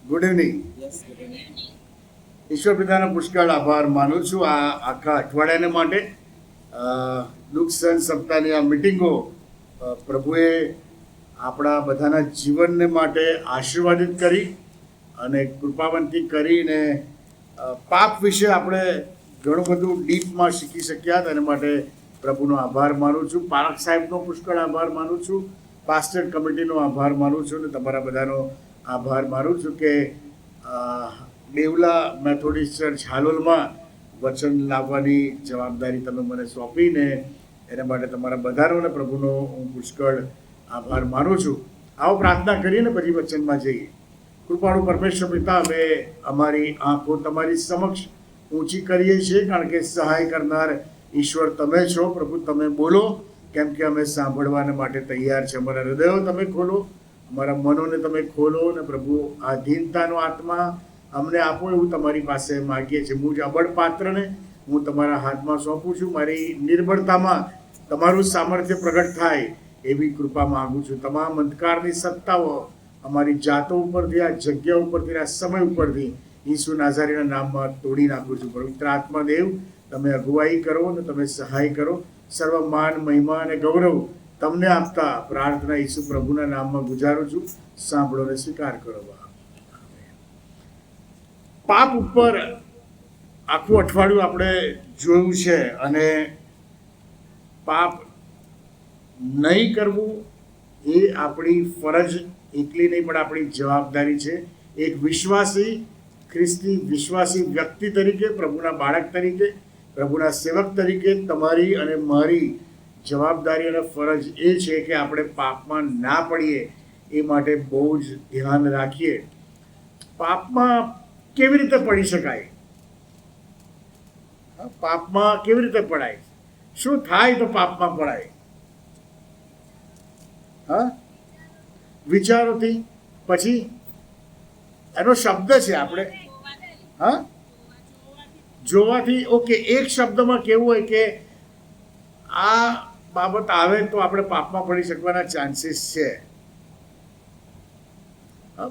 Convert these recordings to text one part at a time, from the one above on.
Good evening. ઈશ્વર પિતાનો પુષ્કળ આભાર માનું છું આ આખા અઠવાડિયાને માટે. દુઃખ સહન સપ્તાહની આ મિટિંગો પ્રભુએ આપણા બધાના જીવનને માટે આશીર્વાદિત કરી અને કૃપાવંતી કરીને પાપ વિશે આપણે ઘણું બધું ડીપમાં શીખી શક્યા. તેના માટે પ્રભુનો આભાર માનું છું. પારખ સાહેબનો પુષ્કળ આભાર માનું છું. પાસ્ટર કમિટીનો આભાર માનું છું અને તમારા બધાનો આભાર માનું છું કે દેવલા મેથોડિસ્ટ ચર્ચ હાલોલમાં વચન લાવવાની જવાબદારી તમે મને સોંપીને એના માટે તમારા બધાનો અને પ્રભુનો હું પુષ્કળ આભાર માનું છું. આવો પ્રાર્થના કરીને પછી વચનમાં જઈએ. કૃપાળુ પરમેશ્વર પિતા, અમે અમારી આંખો તમારી સમક્ષ ઊંચી કરીએ છીએ, કારણ કે સહાય કરનાર ઈશ્વર તમે છો. પ્રભુ તમે બોલો, કેમ કે અમે સાંભળવાને માટે તૈયાર છે. અમારા હૃદયો તમે ખોલો, અમારા મનોને તમે ખોલો અને પ્રભુ આધીનતાનો આત્મા અમને આપો એવું તમારી પાસે માગીએ છીએ. હું અબળ પાત્રને હું તમારા હાથમાં સોંપું છું. મારી નિર્બળતામાં તમારું સામર્થ્ય પ્રગટ થાય એવી કૃપા માગું છું. તમામ અંધકારની સત્તાઓ અમારી જાતો ઉપરથી, આ જગ્યા ઉપરથી, આ સમય ઉપરથી ઈસુ નાઝારીના નામમાં તોડી નાખું છું. પવિત્ર આત્માદેવ, તમે અગુવાઈ કરો અને તમે સહાય કરો. સર્વ માન, મહિમા અને ગૌરવ તમને આપતા પ્રાર્થના ઈસુ પ્રભુના નામમાં ગુજારું છું. સાંભળો અને સ્વીકાર કરો. પાપ ઉપર આખું અઠવાડિયું આપણે જોયું છે અને પાપ નહીં કરવું એ આપણી ફરજ એટલી નહીં પણ આપણી જવાબદારી છે. એક વિશ્વાસી, ખ્રિસ્તી વિશ્વાસી વ્યક્તિ તરીકે, પ્રભુના બાળક તરીકે, પ્રભુના સેવક તરીકે તમારી અને મારી જવાબદારી અને ફરજ એ છે કે આપણે પાપમાં ના પડીએ એ માટે બહુ જ ધ્યાન રાખીએ. પાપમાં કેવી રીતે પડી શકાય? પાપમાં કેવી રીતે પડાય? શું થાય તો પાપમાં પડાય? વિચારોથી. પછી એનો શબ્દ છે આપણે જોવાથી. ઓકે, એક શબ્દમાં કેવું હોય કે આ બાબત આવે તો આપણે પાપમાં પડી શકવાના ચાન્સીસ છે.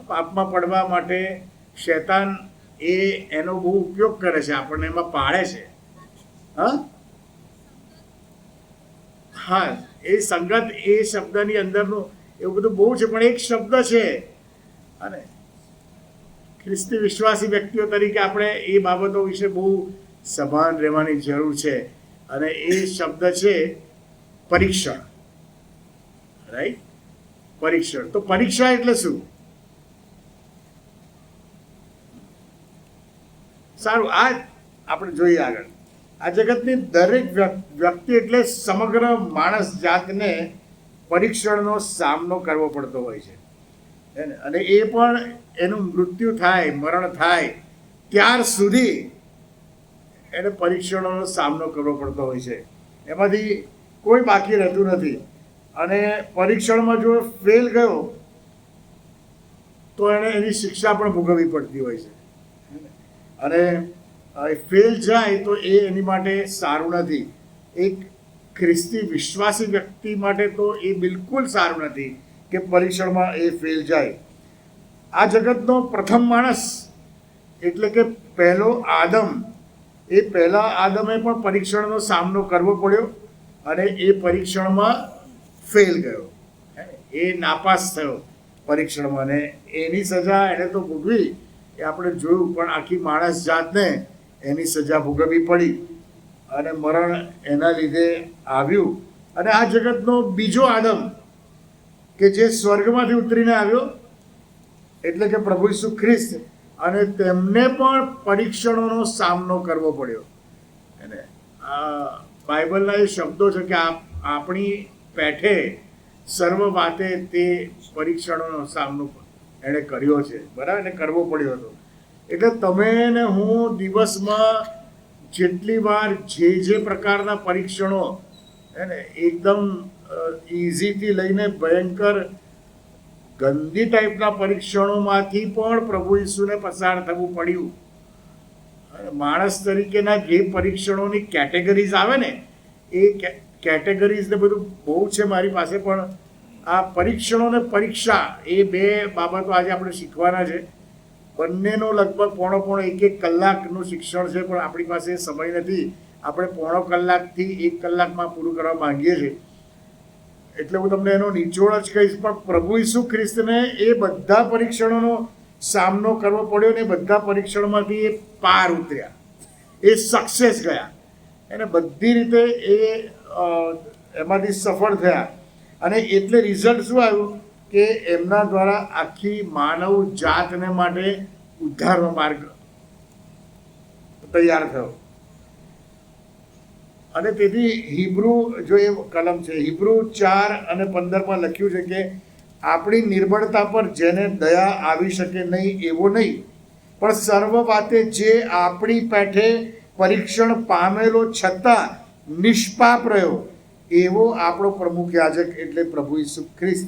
પાપમાં પડવા માટે શૈતાન એનો બહુ ઉપયોગ કરે છે, આપણને એમાં પાડે છે. હા, એ સંગત, એ શબ્દની અંદરનું એવું બધું બહુ છે, પણ એક શબ્દ છે. અને ખ્રિસ્તી વિશ્વાસી વ્યક્તિઓ તરીકે આપણે એ બાબતો વિશે બહુ સભાન રહેવાની જરૂર છે. અને એ શબ્દ છે પરીક્ષણ. રાઈટ? પરીક્ષણ. તો પરીક્ષા એટલે શું? સારું, આ આપણે જોઈએ આગળ. આ જગતની દરેક વ્યક્તિ એટલે સમગ્ર માણસ જાતને પરીક્ષણનો સામનો કરવો પડતો હોય છે. અને એ પણ એનું મૃત્યુ થાય, મરણ થાય ત્યાર સુધી એને પરીક્ષણોનો સામનો કરવો પડતો હોય છે. એમાંથી કોઈ બાકી રહેતું નથી. અને પરીક્ષણમાં જો ફેલ ગયો તો એને એની શિક્ષા પણ ભોગવવી પડતી હોય છે. અને ફેલ જાય તો એ એની માટે સારું નથી. એક ખ્રિસ્તી વિશ્વાસી વ્યક્તિ માટે તો એ બિલકુલ સારું નથી કે પરીક્ષણમાં એ ફેલ જાય. આ જગતનો પ્રથમ માણસ એટલે કે પહેલો આદમ, એ પહેલા આદમે પણ પરીક્ષણનો સામનો કરવો પડ્યો અને એ પરીક્ષણમાં ફેલ ગયો. એ નાપાસ થયો પરીક્ષણમાં અને એની સજા એને તો ભોગવી, એ આપણે જોયું. પણ આખી માણસ જાતને એની સજા ભોગવવી પડી અને મરણ એના લીધે આવ્યું. અને આ જગતનો બીજો આદમ કે જે સ્વર્ગમાંથી ઉતરીને આવ્યો એટલે કે પ્રભુ ઈસુ ખ્રિસ્ત, અને તેમને પણ પરીક્ષણોનો સામનો કરવો પડ્યો. અને આ બાઇબલના એ શબ્દો છે કે આપણી પેઠે સર્વ વાતે તે પરીક્ષણોનો સામનો એણે કર્યો છે. બરાબર? એને કરવો પડ્યો હતો. એટલે તમે ને હું દિવસમાં જેટલી વાર જે પ્રકારના પરીક્ષણો એકદમ ઇઝીથી લઈને ભયંકર ગંદી ટાઈપના પરીક્ષણોમાંથી પણ પ્રભુ ઈસુને પસાર થવું પડ્યું. માણસ તરીકેના જે પરીક્ષણોની કેટેગરીઝ આવે ને, એ કેટેગરીઝને બધું બહુ છે મારી પાસે. પણ આ પરીક્ષણો ને પરીક્ષા એ બે બાબતો આજે આપણે શીખવાના છે. બંનેનો લગભગ પોણો 1 કલાકનું શિક્ષણ છે, પણ આપણી પાસે સમય નથી. આપણે પોણો કલાકથી 1 કલાકમાં પૂરું કરવા માંગીએ છીએ. એટલે હું તમને એનો નિચોડ જ કહીશ. પણ પ્રભુ ઈસુ ખ્રિસ્તને એ બધા પરીક્ષણોનો સામનો કરવો પડ્યો ને બધા પરીક્ષણોમાંથી એ પાર ઉતર્યા, એ સક્સેસ ગયા, એને બધી રીતે એ એમાંથી સફળ થયા. અને એટલે રિઝલ્ટ શું આવ્યું કે એમના દ્વારા આખી માનવ જાતને માટે ઉદ્ધારનો માર્ગ તૈયાર થયો. અને તેથી હિબ્રુ જો એ કલમ છે, હિબ્રુ 4:15 લખ્યું છે કે આપણી નિર્બળતા પર જેને દયા આવી શકે નહીં એવો નહીં, પણ સર્વ વાતે જે આપણી પેઠે પરીક્ષણ પામેલો છતાં નિષ્પાપ રહ્યો એવો આપણો પ્રમુખ યાજક એટલે પ્રભુ ઈસુ ખ્રિસ્ત.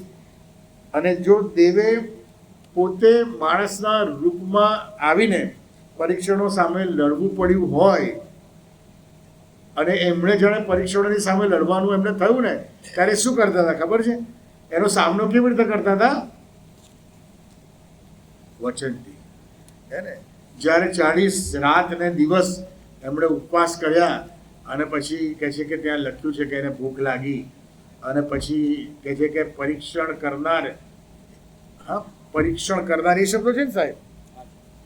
અને જો દેવે પોતે માણસના રૂપમાં આવીને પરીક્ષણો સામે લડવું પડ્યું હોય, અને એમણે જાણે પરીક્ષણોની સામે લડવાનું એમને થયું ને, ત્યારે શું કરતા હતા ખબર છે? એનો સામનો કેવી રીતે કરતા હતા? વચનથી. હે ને? જ્યારે 40 રાત ને દિવસ એમણે ઉપવાસ કર્યા, અને પછી કહે છે કે ત્યાં લખ્યું છે કે એને ભૂખ લાગી, અને પછી કહે છે કે પરીક્ષણ કરનાર, હા, પરીક્ષણ કરનાર એ શબ્દો છે ને સાહેબ,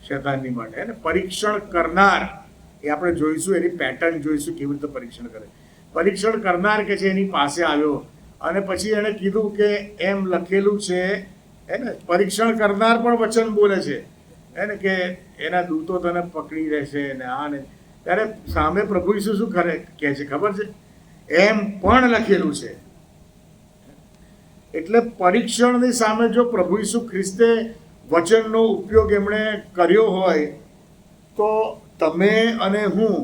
શૈતાનની માટે. હે ને? પરીક્ષણ કરનાર એ આપણે જોઈશું, એની પેટર્ન જોઈશું કેવી રીતે પરીક્ષણ કરે. પરીક્ષણ કરનાર કે છે એની પાસે આવ્યો, અને પછી એણે કીધું કે એમ લખેલું છે, હે ને? પરીક્ષણ કરનાર પણ વચન બોલે છે, હે ને, કે એના દૂતો તને પકડી રહેશે ને આ ને. ત્યારે સામે પ્રભુ ઈસુ શું કરે કહે છે ખબર છે? એમ પણ લખેલું છે. એટલે પરીક્ષણની સામે જો પ્રભુ ઈસુ ખ્રિસ્તે વચનનો ઉપયોગ એમણે કર્યો હોય, તો તમે અને હું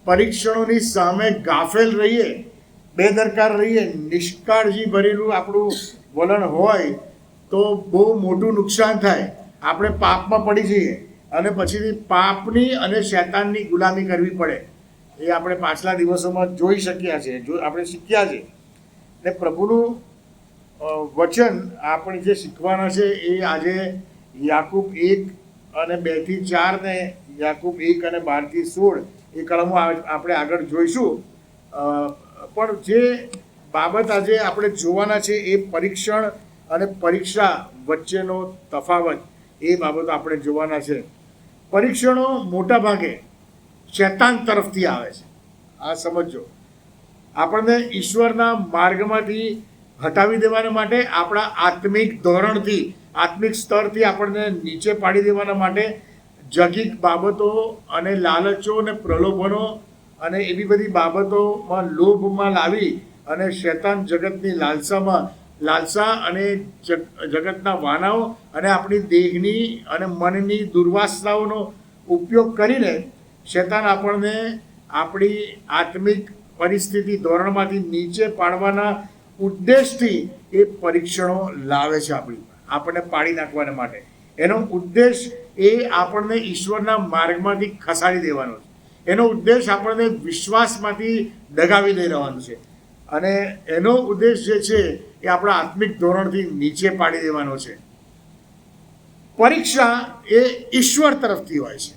પરીક્ષણોની સામે ગાફેલ રહીએ, બેદરકાર રહીએ, નિષ્કાળજી ભરેલું આપણું વલણ હોય, તો બહુ મોટું નુકસાન થાય. આપણે પાપમાં પડી જઈએ, અને પછીથી પાપની અને શૈતાનની ગુલામી કરવી પડે. એ આપણે પાછલા દિવસોમાં જોઈ શક્યા છે, આપણે શીખ્યા છે. ને પ્રભુનું વચન આપણે જે શીખવાના છે એ આજે યાકૂબ 1:2-4 ને યાકૂબ 1:12-16 એ કલમો આપણે આગળ જોઈશું. પણ જે બાબત આજે આપણે જોવાના છે એ પરીક્ષણ અને પરીક્ષા વચ્ચેનો તફાવત, એ બાબતો આપણે જોવાના છે. પરીક્ષણો મોટા ભાગે શૈતાન તરફથી આવે છે. આ સમજો. આપણને ઈશ્વરના માર્ગમાંથી હટાવી દેવાના માટે, આપણા આત્મિક ધોરણથી, આત્મિક સ્તરથી આપણને નીચે પાડી દેવાના માટે જગીક બાબતો અને લાલચો અને પ્રલોભનો અને એવી બધી બાબતોમાં લોભમાં લાવી અને શૈતાન જગતની લાલસા અને જગતના વાનાઓ અને આપણી દેહની અને મનની દુર્વાસનાઓનો ઉપયોગ કરીને શૈતાન આપણને આપણી આત્મિક પરિસ્થિતિ ધોરણમાંથી નીચે પાડવાના ઉદ્દેશથી એ પરીક્ષણો લાવે છે. આપણને પાડી નાખવાના માટે. એનો ઉદ્દેશ એ આપણને ઈશ્વરના માર્ગમાંથી ખસાડી દેવાનો છે. એનો ઉદ્દેશ આપણને વિશ્વાસમાંથી ડગાવી દઈ રહેવાનો છે. અને એનો ઉદ્દેશ જે છે એ આપણા આત્મિક ધોરણથી નીચે પાડી દેવાનો છે. પરીક્ષા એ ઈશ્વર તરફથી હોય છે.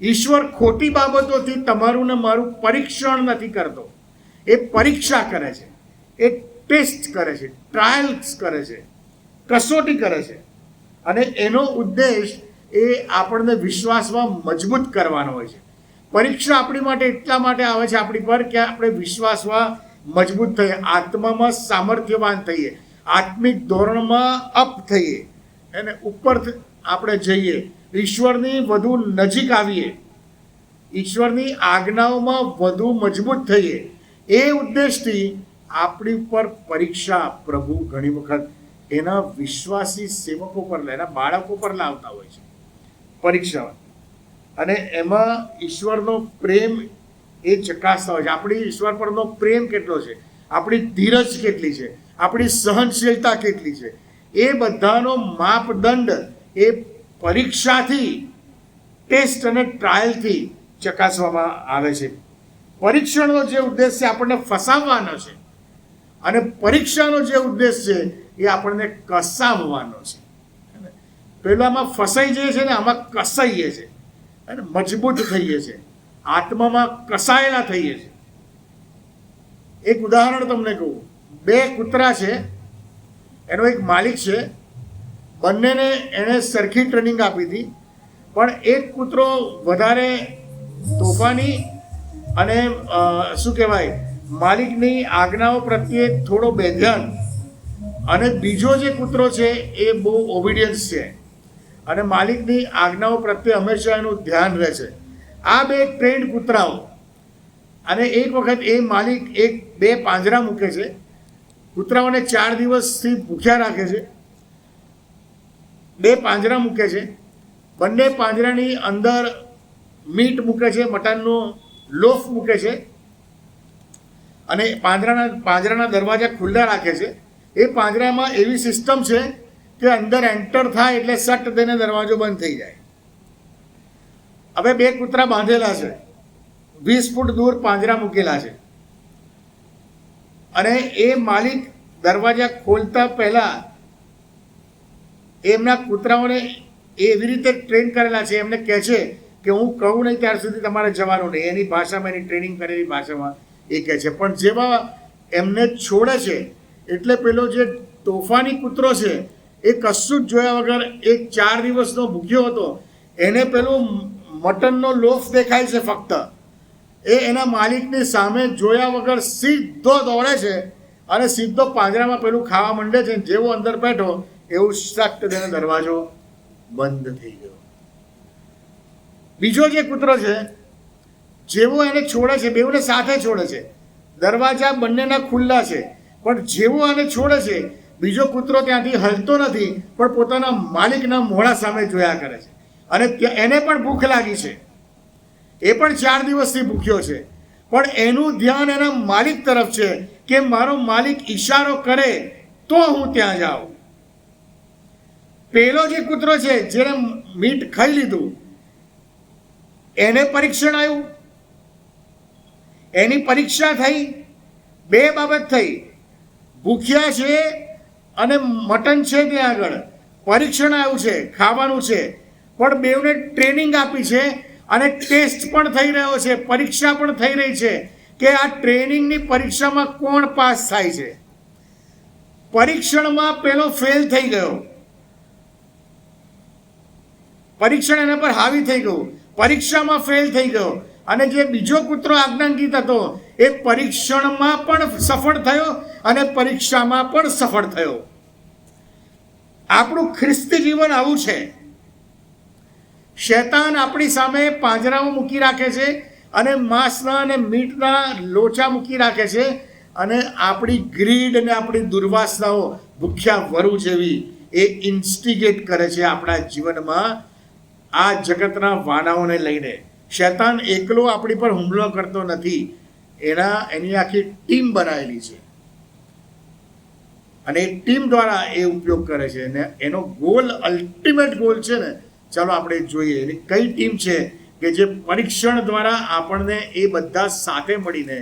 ઈશ્વર ખોટી બાબતોથી તમારું ને મારું પરીક્ષણ નથી કરતો. એ પરીક્ષા કરે છે, એ ટેસ્ટ કરે છે, ટ્રાયલ્સ કરે છે, કસોટી કરે છે. અને એનો ઉદ્દેશ એ આપણને વિશ્વાસમાં મજબૂત કરવાનો હોય છે. પરીક્ષા આપણી માટે એટલા માટે આવે છે આપણી પર કે આપણે વિશ્વાસમાં મજબૂત થઈએ, આત્મામાં સામર્થ્યવાન થઈએ, આત્મિક ધોરણમાં અપ થઈએ, એને ઉપર આપણે જઈએ, ઈશ્વરની વધુ નજીક આવીએ, ઈશ્વરની આજ્ઞાઓમાં વધુ મજબૂત થઈએ. એ ઉદ્દેશથી આપણી પર પરીક્ષા પ્રભુ ઘણી વખત એના વિશ્વાસી સેવકો પર, એના બાળકો પર લાવતા હોય છે પરીક્ષા. અને એમાં ઈશ્વરનો પ્રેમ એ ચકાસતા હોય છે. આપણી ઈશ્વર પરનો પ્રેમ કેટલો છે, આપણી ધીરજ કેટલી છે, આપણી સહનશીલતા કેટલી છે, એ બધાનો માપદંડ એ પરીક્ષાથી, ટેસ્ટ અને ટ્રાયલથી ચકાસવામાં આવે છે. પરીક્ષણનો જે ઉદ્દેશ છે આપણને ફસાવવાનો છે, અને પરીક્ષાનો જે ઉદ્દેશ છે એ આપણને કસાવવાનો છે. પેલામાં ફસાઈ જઈએ છે ને આમાં કસાઈએ છે અને મજબૂત થઈએ છે, આત્મામાં કસાયેલા થઈએ છે. એક ઉદાહરણ તમને કહું. 2 કૂતરા છે, એનો એક માલિક છે, બંનેને એણે સરખી ટ્રેનિંગ આપી હતી, પણ એક કૂતરો વધારે તોફાની અને શું કહેવાય માલિકની આજ્ઞાઓ પ્રત્યે થોડો બેધ્યાન, અને બીજો જે કૂતરો છે એ બહુ ઓબિડિયન્સ છે અને માલિકની આજ્ઞાઓ પ્રત્યે હંમેશા એનું ધ્યાન રહે છે. આ 2 ટ્રેન્ડ કૂતરાઓ, અને એક વખત એ માલિક 2 પાંજરા મૂકે છે, કૂતરાઓને 4 દિવસથી ભૂખ્યા રાખે છે. 2 પાંજરા મૂકે છે, બંને પાંજરાની અંદર મીટ મૂકે છે, મટનનો લોફ મૂકે છે, અને પાંજરાના દરવાજા ખુલ્લા રાખે છે. એ પાંજરામાં એવી સિસ્ટમ છે કે અંદર એન્ટર થાય એટલે સટ દઈને દરવાજો બંધ થઈ જાય. હવે 2 કૂતરા બાંધેલા છે, 20 ફૂટ દૂર પાંજરા મૂકેલા છે, અને એ માલિક દરવાજા ખોલતા પહેલા એમના કૂતરાઓને એવી રીતે ટ્રેન કરેલા છે, એમને કહે છે કે હું કહું નહીં ત્યાર સુધી તમારે જવાનું નહીં. એની ભાષામાં, એની ટ્રેનિંગ કરેલી ભાષામાં એ કહે છે. પણ જેવા એમને છોડે છે એટલે પેલો જે તોફાની કૂતરો છે એ કશું જ જોયા વગર 4 દિવસનો ભૂખ્યો હતો, એને પેલું મટનનો લોફ દેખાય છે ફક્ત, એ એના માલિકની સામે જોયા વગર સીધો દોડે છે અને સીધો પાંજરામાં પેલું ખાવા માંડે છે. જેવો અંદર બેઠો એવું સખ્ત તેને દરવાજો બંધ થઈ ગયો. બીજો જે કૂતરો છે, જેવો એને છોડે છે, બેઉને સાથે છોડે છે, દરવાજા બંનેના ખુલ્લા છે, પણ જેવો એને છોડે છે બીજો કૂતરો ત્યાંથી હલતો નથી, પણ પોતાના માલિકના મોઢા સામે જોયા કરે છે. અને એને પણ ભૂખ લાગી છે, એ પણ 4 દિવસથી ભૂખ્યો છે, પણ એનું ધ્યાન એના માલિક તરફ છે કે મારો માલિક ઈશારો કરે તો હું ત્યાં જાઉં. પેલો જે કૂતરો છે જેને મીટ ખાઈ લીધું, એને પરીક્ષણ આવ્યું, એની પરીક્ષા થઈ. 2 બાબત થઈ, ભૂખ્યા છે અને મટન છે ત્યાં આગળ, પરીક્ષણ આવ્યું છે, ખાવાનું છે, પણ બેઉને ટ્રેનિંગ આપી છે અને ટેસ્ટ પણ થઈ રહ્યો છે, પરીક્ષા પણ થઈ રહી છે કે આ ટ્રેનિંગની પરીક્ષામાં કોણ પાસ થાય છે. પરીક્ષણમાં પેલો ફેલ થઈ ગયો, પરીક્ષણ એના પર હાવી થઈ ગયું, પરીક્ષામાં ફેલ થઈ ગયો, અને જે બીજો કૂતરો આજ્ઞાંકિત હતો એ પરીક્ષણમાં પણ સફળ થયો અને પરીક્ષામાં પણ સફળ થયો. આપણું ખ્રિસ્તી જીવન આવું છે. શૈતાન આપણી સામે પાંજરાઓ મૂકી રાખે છે અને માંસના અને મીટના લોચા મૂકી રાખે છે, અને આપણી ગ્રીડ અને આપણી દુર્વાસનાઓ ભૂખ્યા વરુ જેવી એ ઇન્સ્ટિગેટ કરે છે આપણા જીવનમાં. આ જગતના વાનાઓને લઈને શૈતાન એકલો આપણી પર હુમલો કરતો નથી, એની આખી ટીમ બનાવેલી છે અને એ ટીમ દ્વારા એ ઉપયોગ કરે છે. અને એનો ગોલ, અલ્ટિમેટ ગોલ છે ને, ચાલો આપણે જોઈએ એની કઈ ટીમ છે કે જે પરીક્ષણ દ્વારા આપણને એ બધા સાથે મળીને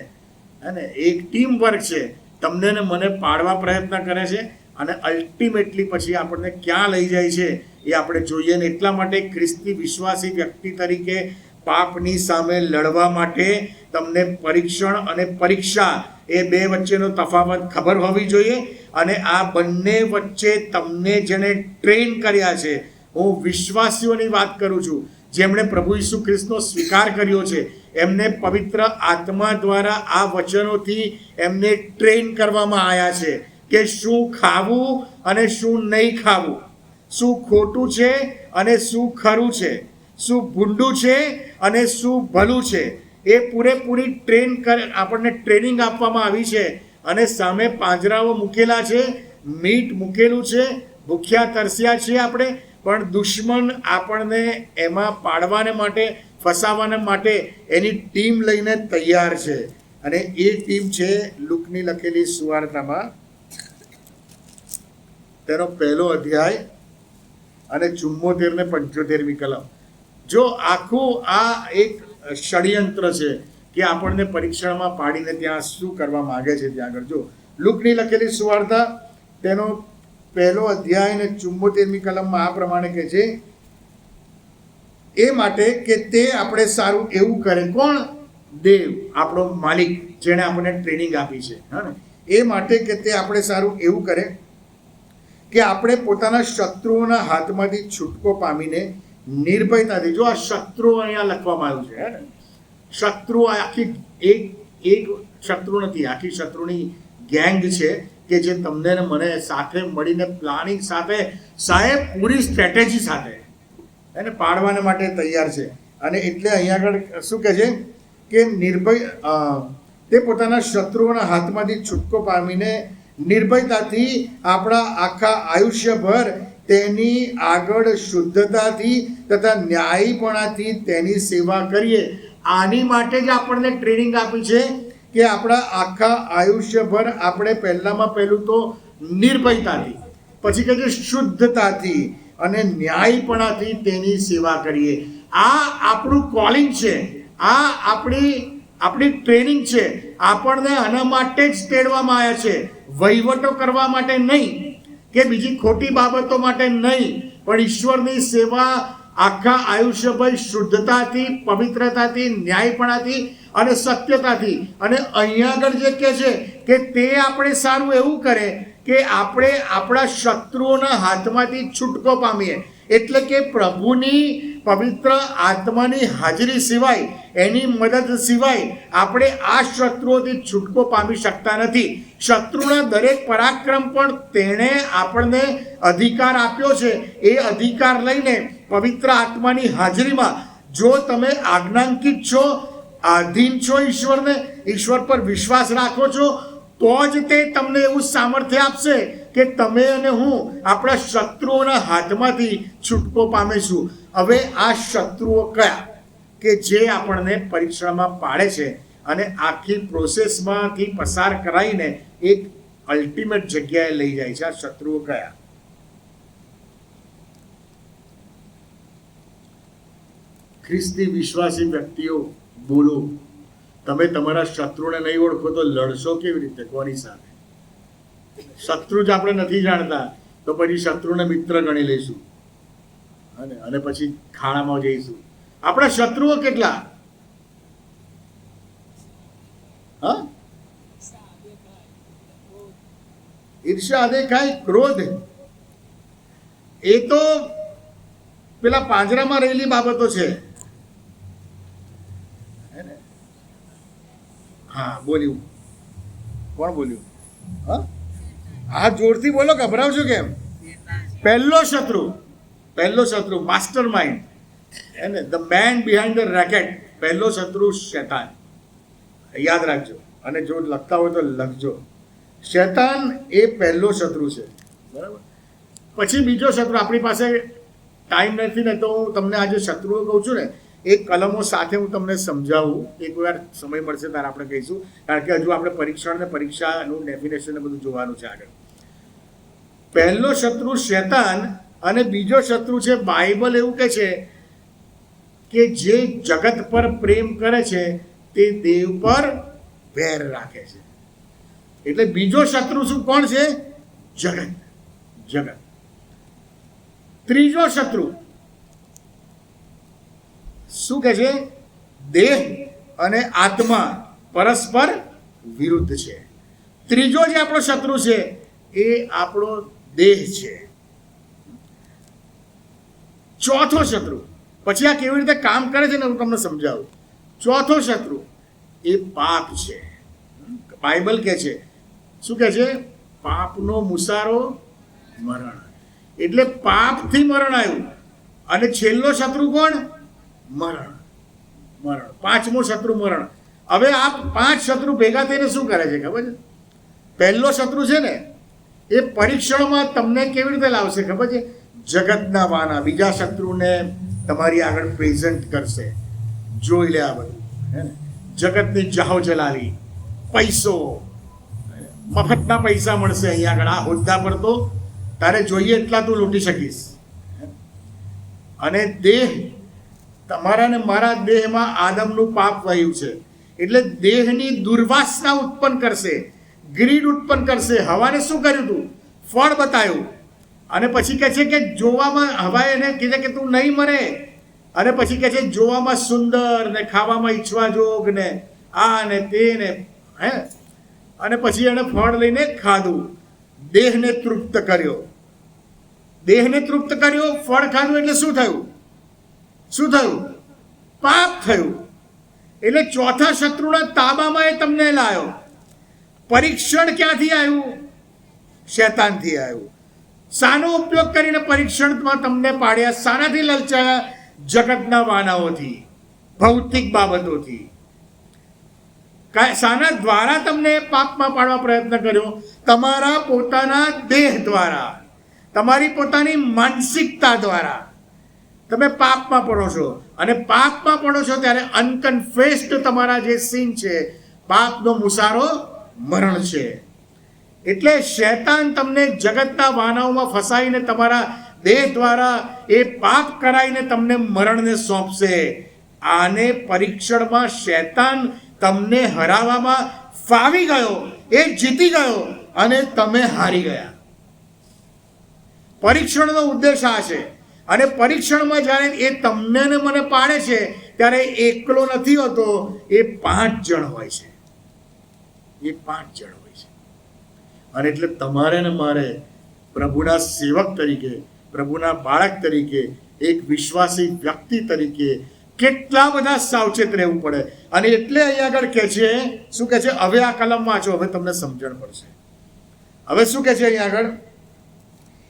અને એક ટીમ વર્ક છે, તમને ને મને પાડવા પ્રયત્ન કરે છે અને અલ્ટિમેટલી પછી આપણને ક્યાં લઈ જાય છે એ આપણે જોઈએ. ને એટલા માટે ખ્રિસ્તી વિશ્વાસી વ્યક્તિ તરીકે પાપની સામે લડવા માટે તમને પરીક્ષણ અને પરીક્ષા એ 2 વચ્ચેનો તફાવત ખબર હોવી જોઈએ. અને આ બંને વચ્ચે તમને જેને ટ્રેન કર્યા છે, હું વિશ્વાસીઓની વાત કરું છું, જેમણે પ્રભુ ઈસુ ખ્રિસ્તનો સ્વીકાર કર્યો છે, એમને પવિત્ર આત્મા દ્વારા આ વચનોથી એમને ટ્રેન કરવામાં આવ્યા છે કે શું ખાવું અને શું નહીં ખાવું, શું ખોટું છે અને શું ખરું છે, શું ભૂંડું છે અને શું ભલું છે. એ પૂરેપૂરી આપણને ટ્રેનિંગ આપવામાં આવી છે. અને સામે પાંજરાઓ મૂકેલા છે, મીટ મૂકેલું છે, ભૂખ્યા તરસ્યા છીએ આપણે, પણ દુશ્મન આપણને એમાં પાડવાને માટે, ફસાવાને માટે એની ટીમ લઈને તૈયાર છે. અને એ ટીમ છે લુકની લખેલી સુવાર્તામાં તેનો 1લો અધ્યાય અને 74 ને 75મી કલમ. જો આખું આ એક ષડયંત્ર છે કે આપણને પરીક્ષણમાં પાડીને ત્યાં શું કરવા માંગે છે ત્યાં આગળ. જો લુકની લખેલી સુવાર્તા તેનો પહેલો અધ્યાય અને 74મી કલમમાં આ પ્રમાણે કહે છે, એ માટે કે તે આપણે સારું એવું કરે. કોણ? દેવ, આપણો માલિક, જેણે આપણને ટ્રેનિંગ આપી છે. હા ને, એ માટે કે તે આપણે સારું એવું કરે કે આપણે પોતાના શત્રુઓના હાથમાંથી છૂટકો પામીને નિર્ભયતાથી, જો આ શત્રુઓ અહીંયા લખવામાં આવ્યું છે, હે ને, શત્રુ આખી એક શત્રુ નથી, આખી શત્રુની ગેંગ છે કે જે તમને ને મને સાથે મળીને પ્લાનિંગ સાથે, સાહેબ પૂરી સ્ટ્રેટેજી સાથે એને પાડવાને માટે તૈયાર છે. અને એટલે અહીંયા આગળ શું કહે છે કે નિર્ભય, તે પોતાના શત્રુઓના હાથમાંથી છૂટકો પામીને નિર્ભયતાથી આપણા આખા આયુષ્યભર તેની આગળ શુદ્ધતાથી તથા ન્યાયીપણાથી તેની સેવા કરીએ. આની માટે જ આપણને ટ્રેનિંગ આપી છે કે આપણા આખા આયુષ્યભર આપણે પહેલું તો નિર્ભયતાથી, પછી કહે છે શુદ્ધતાથી અને ન્યાયીપણાથી તેની સેવા કરીએ. આ આપણું કોલિંગ છે, આ આપણી ટ્રેનિંગ છે. આપણને આના માટે જ તેડવામાં આવ્યા છે, વહીવટો કરવા માટે નહીં, કે બીજી ખોટી બાબતો માટે નહીં, પણ ઈશ્વરની સેવા આખા આયુષ્યભર શુદ્ધતાથી, પવિત્રતાથી, ન્યાયપણાથી અને સત્યતાથી. અને અહીંયા આગળ જે કહે છે કે તે આપણે સારું એવું કરે કે આપણે આપણા શત્રુઓના હાથમાંથી છૂટકો પામીએ. એટલે કે પ્રભુની પવિત્ર આત્માની હાજરી સિવાય, એની મદદ સિવાય આપણે આ શત્રુઓથી છૂટકો પામી શકતા નથી. શત્રુના દરેક પરાક્રમ પણ તેણે આપણને અધિકાર આપ્યો છે. એ અધિકાર લઈને પવિત્ર આત્માની હાજરીમાં જો તમે આજ્ઞાંકિત છો, આધીન છો ઈશ્વરને, ઈશ્વર પર વિશ્વાસ રાખો છો, તો જ તે તમને એવું સામર્થ્ય આપશે કે તમે અને હું આપણા શત્રુઓના હાથમાંથી છૂટકો પામીશું. હવે આ શત્રુઓ કયા કે જે આપણને પરીક્ષામાં પાડે છે અને આખી પ્રોસેસમાંથી પસાર કરાવીને એક અલ્ટિમેટ જગ્યાએ લઈ જાય છે? આ શત્રુઓ કયા? ખ્રિસ્તી વિશ્વાસી વ્યક્તિઓ બોલો, તમે તમારા શત્રુને નહીં ઓળખો તો લડશો કેવી રીતે? કોની સાથે? શત્રુ જ આપણે નથી જાણતા તો પછી શત્રુને મિત્ર ગણી લઈશું અને પછી ખાણામાં જઈશું. આપણા શત્રુઓ કેટલા? હા, ઈર્ષ્યા, અદેખાઈ, ક્રોધ, એ તો પેલા પાંજરામાં રહેલી બાબતો છે. હા, બોલ્યું? કોણ બોલ્યું? હા, આ જોરથી બોલો, ગભરાવશો કેમ? પહેલો શત્રુ માસ્ટર માઇન્ડ, એને the man behind the racket. પહેલો શત્રુ શૈતાન. યાદ રાખજો, અને જો લખતા હોય તો લખજો. શૈતાન એ પહેલો શત્રુ છે, બરાબર. પછી બીજો શત્રુ, આપણી પાસે ટાઈમ નથી ને તો હું તમને આજે શત્રુઓ કહું છું ને, એ કલમો સાથે હું તમને સમજાવું. એક વાર સમય મળશે ત્યારે આપણે કહીશું, કારણ કે હજુ આપણે પરીક્ષાનું ડેફિનેશન ને બધું જોવાનું છે આગળ. પહેલો શત્રુ શૈતાન અને બીજો શત્રુ છે બાઇબલ. એવું કહે છે કે જે જગત પર પ્રેમ કરે છે તે દેવ પર વેર રાખે છે. એટલે બીજો શત્રુ શું, કોણ છે? જગત. ત્રીજો શત્રુ શું કહે છે? દેહ અને આત્મા પરસ્પર વિરુદ્ધ છે. ત્રીજો જે આપણો શત્રુ છે એ આપણો દેહ છે. ચોથો શત્રુ, પછી આ કેવી રીતે કામ કરે છે ને હું તમને સમજાવું. ચોથો શત્રુ એ પાપ છે. બાઇબલ કહે છે, શું કહે છે? પાપનો મુસારો મરણ. એટલે પાપથી મરણ આવ્યું. અને છેલ્લો શત્રુ કોણ? મરણ. પાંચમો શત્રુ મરણ. હવે આ 5 શત્રુ ભેગા થઈને શું કરે છે ખબર છે? પહેલો શત્રુ છે ને એ પરીક્ષણમાં તમને કેવી રીતે લાવશે ખબર છે? જગતના વાના બીજા શત્રુને તમારી આગળ પ્રેઝન્ટ કરશે. જોઈ લે આ બધું, હે ને? જગતની જાહો જલાલી, પૈસો, મફતના પૈસા મળશે અહીંયા આગળ. આ હોદ્દા પર તો તારે જોઈએ એટલા તું લૂંટી શકીશ. અને દેહ, તમારા ને મારા દેહમાં આદમનું પાપ વહ્યું છે, એટલે દેહની દુર્વાસના ઉત્પન્ન કરશે, ગ્રીડ ઉત્પન્ન કરશે. હવાને શું કર્યું હતું? ફળ બતાવ્યું. અને પછી કહે છે કે જોવામાં હવા એને કીધે કે તું નહીં મરે, અને પછી કહે છે જોવામાં સુંદર ને ખાવામાં ઈચ્છવા જોગ ને આ ને તે ને હે, અને પછી એને ફળ લઈને ખાધું, દેહને તૃપ્ત કર્યો. દેહને તૃપ્ત કર્યો, ફળ ખાધું એટલે શું થયું? શું થયું? પાપ થયું. એટલે ચોથા શત્રુના તાબામાં એ તમને લાયો. પરીક્ષણ ક્યાંથી આવ્યું? શૈતાનથી આવ્યું. શાનો ઉપયોગ કરીને પરીક્ષણમાં તમને પાડ્યા? શાનાથી લલચાયા? જગતના વાનાઓથી, ભૌતિક બાબતોથી. શાના દ્વારા તમને પાપમાં પાડવા પ્રયત્ન કર્યો? તમારા પોતાના દેહ દ્વારા, તમારી પોતાની માનસિકતા દ્વારા તમે પાપમાં પડો છો. અને પાપમાં પડો છો ત્યારે અનકન્ફેસ્ડ તમારા જે સીન છે, પાપનો મુસારો મરણ છે. એટલે શૈતાન તમને જગતના વાનાઓમાં ફસાઈને તમારા દેહ દ્વારા એ પાપ કરાઈને તમને મરણને સોંપશે. આને પરીક્ષણમાં શૈતાન તમને હરાવવામાં ફાવી ગયો, એ જીતી ગયો અને તમે હારી ગયા. પરીક્ષણનો ઉદ્દેશ આ છે. અને પરીક્ષણમાં જ્યારે એ તમને ને મને પાડે છે ત્યારે એકલો નથી હોતો, એ 5 જણ હોય છે. એ 5 જણ હોય છે. અને એટલે તમારે ને મારે પ્રભુના સેવક તરીકે, પ્રભુના બાળક તરીકે, એક વિશ્વાસી વ્યક્તિ તરીકે કેટલા બધા સાવચેત રહેવું પડે. અને એટલે અહીંયા આગળ કહે છે, શું કહે છે? હવે આ કલમ વાંચો, હવે તમને સમજણ પડશે. હવે શું કહે છે અહીંયા આગળ?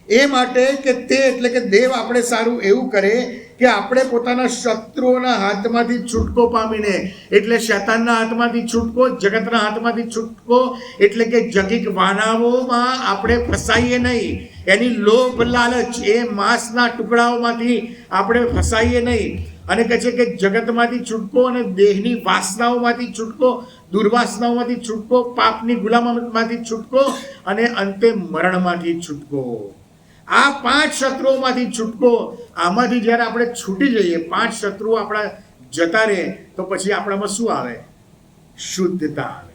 એ માટે કે તે એટલે કે દેવ આપણે સારું એવું કરે કે આપણે પોતાના શત્રુઓના હાથમાંથી છૂટકો પામીને, એટલે શૈતાનના હાથમાંથી છૂટકો, જગતના હાથમાંથી છૂટકો, એટલે કે જગીક વાનાઓમાં આપણે ફસાઈએ નહીં. એની લોભ લાલચ, એ માંસના ટુકડાઓમાંથી આપણે ફસાઈએ નહીં. અને કહે છે કે જગતમાંથી છૂટકો, અને દેહની વાસનાઓમાંથી છૂટકો, દુર્વાસનાઓમાંથી છૂટકો, પાપની ગુલામીમાંથી છૂટકો, અને અંતે મરણમાંથી છૂટકો. આ 5 શત્રુઓમાંથી છૂટકો. આમાંથી જ્યારે આપણે છૂટી જઈએ, 5 શત્રુઓ આપણા જતા રહે, તો પછી આપણામાં શું આવે? શુદ્ધતા આવે,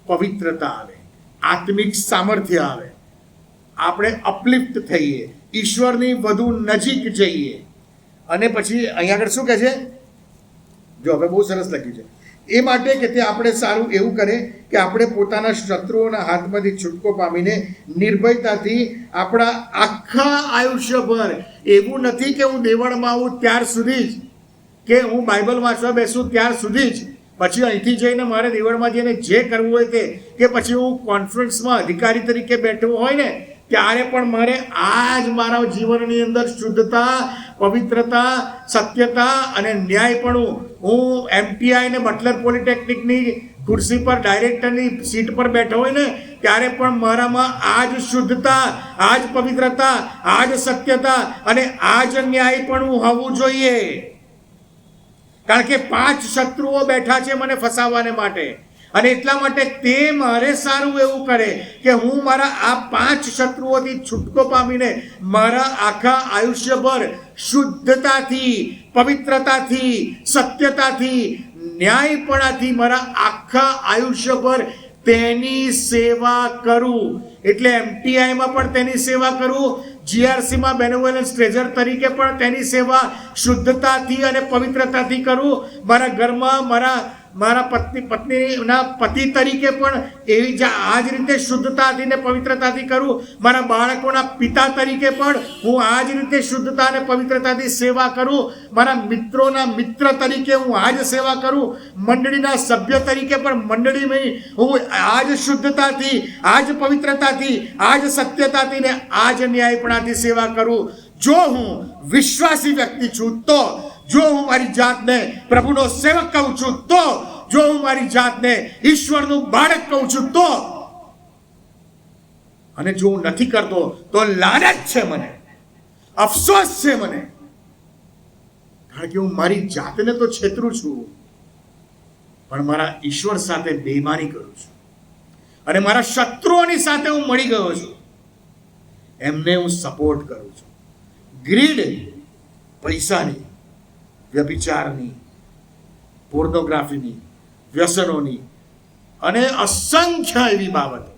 પવિત્રતા આવે, આત્મિક સામર્થ્ય આવે, આપણે અપલિફ્ટ થઈએ, ઈશ્વરની વધુ નજીક જઈએ. અને પછી અહીંયા આગળ શું કહે છે? જો હવે બહુ સરસ લખ્યું છે. એ માટે કે તે આપણે સારું એવું કરે કે આપણે પોતાના શત્રુઓના હાથમાંથી છૂટકો પામીને નિર્ભયતાથી આપણા આખા આયુષ્યભર, એવું નથી કે હું દેવળમાં આવું ત્યાર સુધી જ, કે હું બાઇબલ વાંચવા બેસું ત્યાર સુધી જ, પછી અહીંથી જઈને મારે દેવળમાં જઈને જે કરવું હોય તે, કે પછી હું કોન્ફરન્સમાં અધિકારી તરીકે બેઠો હોય ને ત્યારે પણ મારે આ જ મારા જીવનની અંદર શુદ્ધતા, પવિત્રતા, સત્યતા અને ન્યાયપણું, હું MTI ને બટલર પોલિટેકનિકની ખુરશી પર ડાયરેક્ટરની સીટ પર બેઠો હોય ને ત્યારે પણ મારામાં આ જ શુદ્ધતા, આ જ પવિત્રતા, આ જ સત્યતા અને આ જ ન્યાયપણું હોવું જોઈએ. કારણ કે 5 શત્રુઓ બેઠા છે મને ફસાવવાને માટે. અને એટલા માટે તે મારે સારું એવું કરે કે હું મારા આ 5 શત્રુઓથી છૂટકો પામીને મારા આખા આયુષ્યભર શુદ્ધતાથી, પવિત્રતાથી, સત્યતાથી, ન્યાયપણાથી મારા આખા આયુષ્યભર તેની સેવા કરું. એટલે MTIમાં પણ તેની સેવા કરું, GRCમાં બેનેવોલન્સ ટ્રેઝર તરીકે પણ તેની સેવા શુદ્ધતાથી અને પવિત્રતાથી કરું. મારા ઘરમાં મારા પત્નીના પતિ તરીકે પણ એવી જ આ જ રીતે શુદ્ધતાથી ને પવિત્રતાથી કરું. મારા બાળકોના પિતા તરીકે પણ હું આ જ રીતે શુદ્ધતા અને પવિત્રતાથી સેવા કરું. મારા મિત્રોના મિત્ર તરીકે હું આ જ સેવા કરું. મંડળીના સભ્ય તરીકે પણ મંડળીમાં હું આ જ શુદ્ધતાથી, આ જ પવિત્રતાથી, આ જ સત્યતાથી ને આ જ ન્યાયપણાથી સેવા કરું. જો હું વિશ્વાસી વ્યક્તિ છું તો, જો હું મારી જાતને પ્રભુનો સેવક કહું છું તો, જો હું મારી જાતને ઈશ્વરનું બાળક કહું છું તો, અને જો હું નથી કરતો તો લાનત છે મને, અફસોસ છે મને. કારણ કે હું મારી જાતને તો છેતરું છું, પણ મારા ઈશ્વર સાથે બેઈમાની કરું છું. અને મારા શત્રુઓની સાથે હું મળી ગયો છું, એમને હું સપોર્ટ કરું છું. ગ્રીડ, પૈસાની, વ્યભિચારની, પોર્નોગ્રાફીની, વ્યસનોની અને અસંખ્ય એવી બાબતો,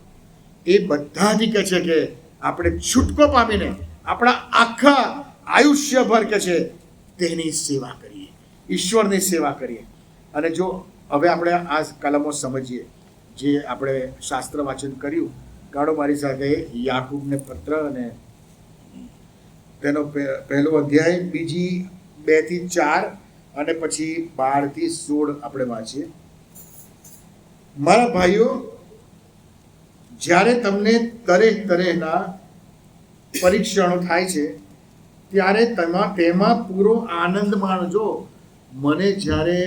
એ બધાથી કહે છે કે આપણે છૂટકો પામીને આપણા આખા આયુષ્યભર કે છે તેની સેવા કરીએ, ઈશ્વરની સેવા કરીએ. અને જો હવે આપણે આ કલમો સમજીએ, જે આપણે શાસ્ત્ર વાંચન કર્યું, ગાડો મારી સાથે યાકૂબને પત્ર અને તેનો પહેલો અધ્યાય, બીજી 2 થી 4 અને પછી 12 થી 16 આપણે વાંચીએ. મારા ભાઈઓ, જ્યારે તમને તરેના પરીક્ષણો થાય છે ત્યારે તેમાં પૂરો આનંદ માણજો. મને જ્યારે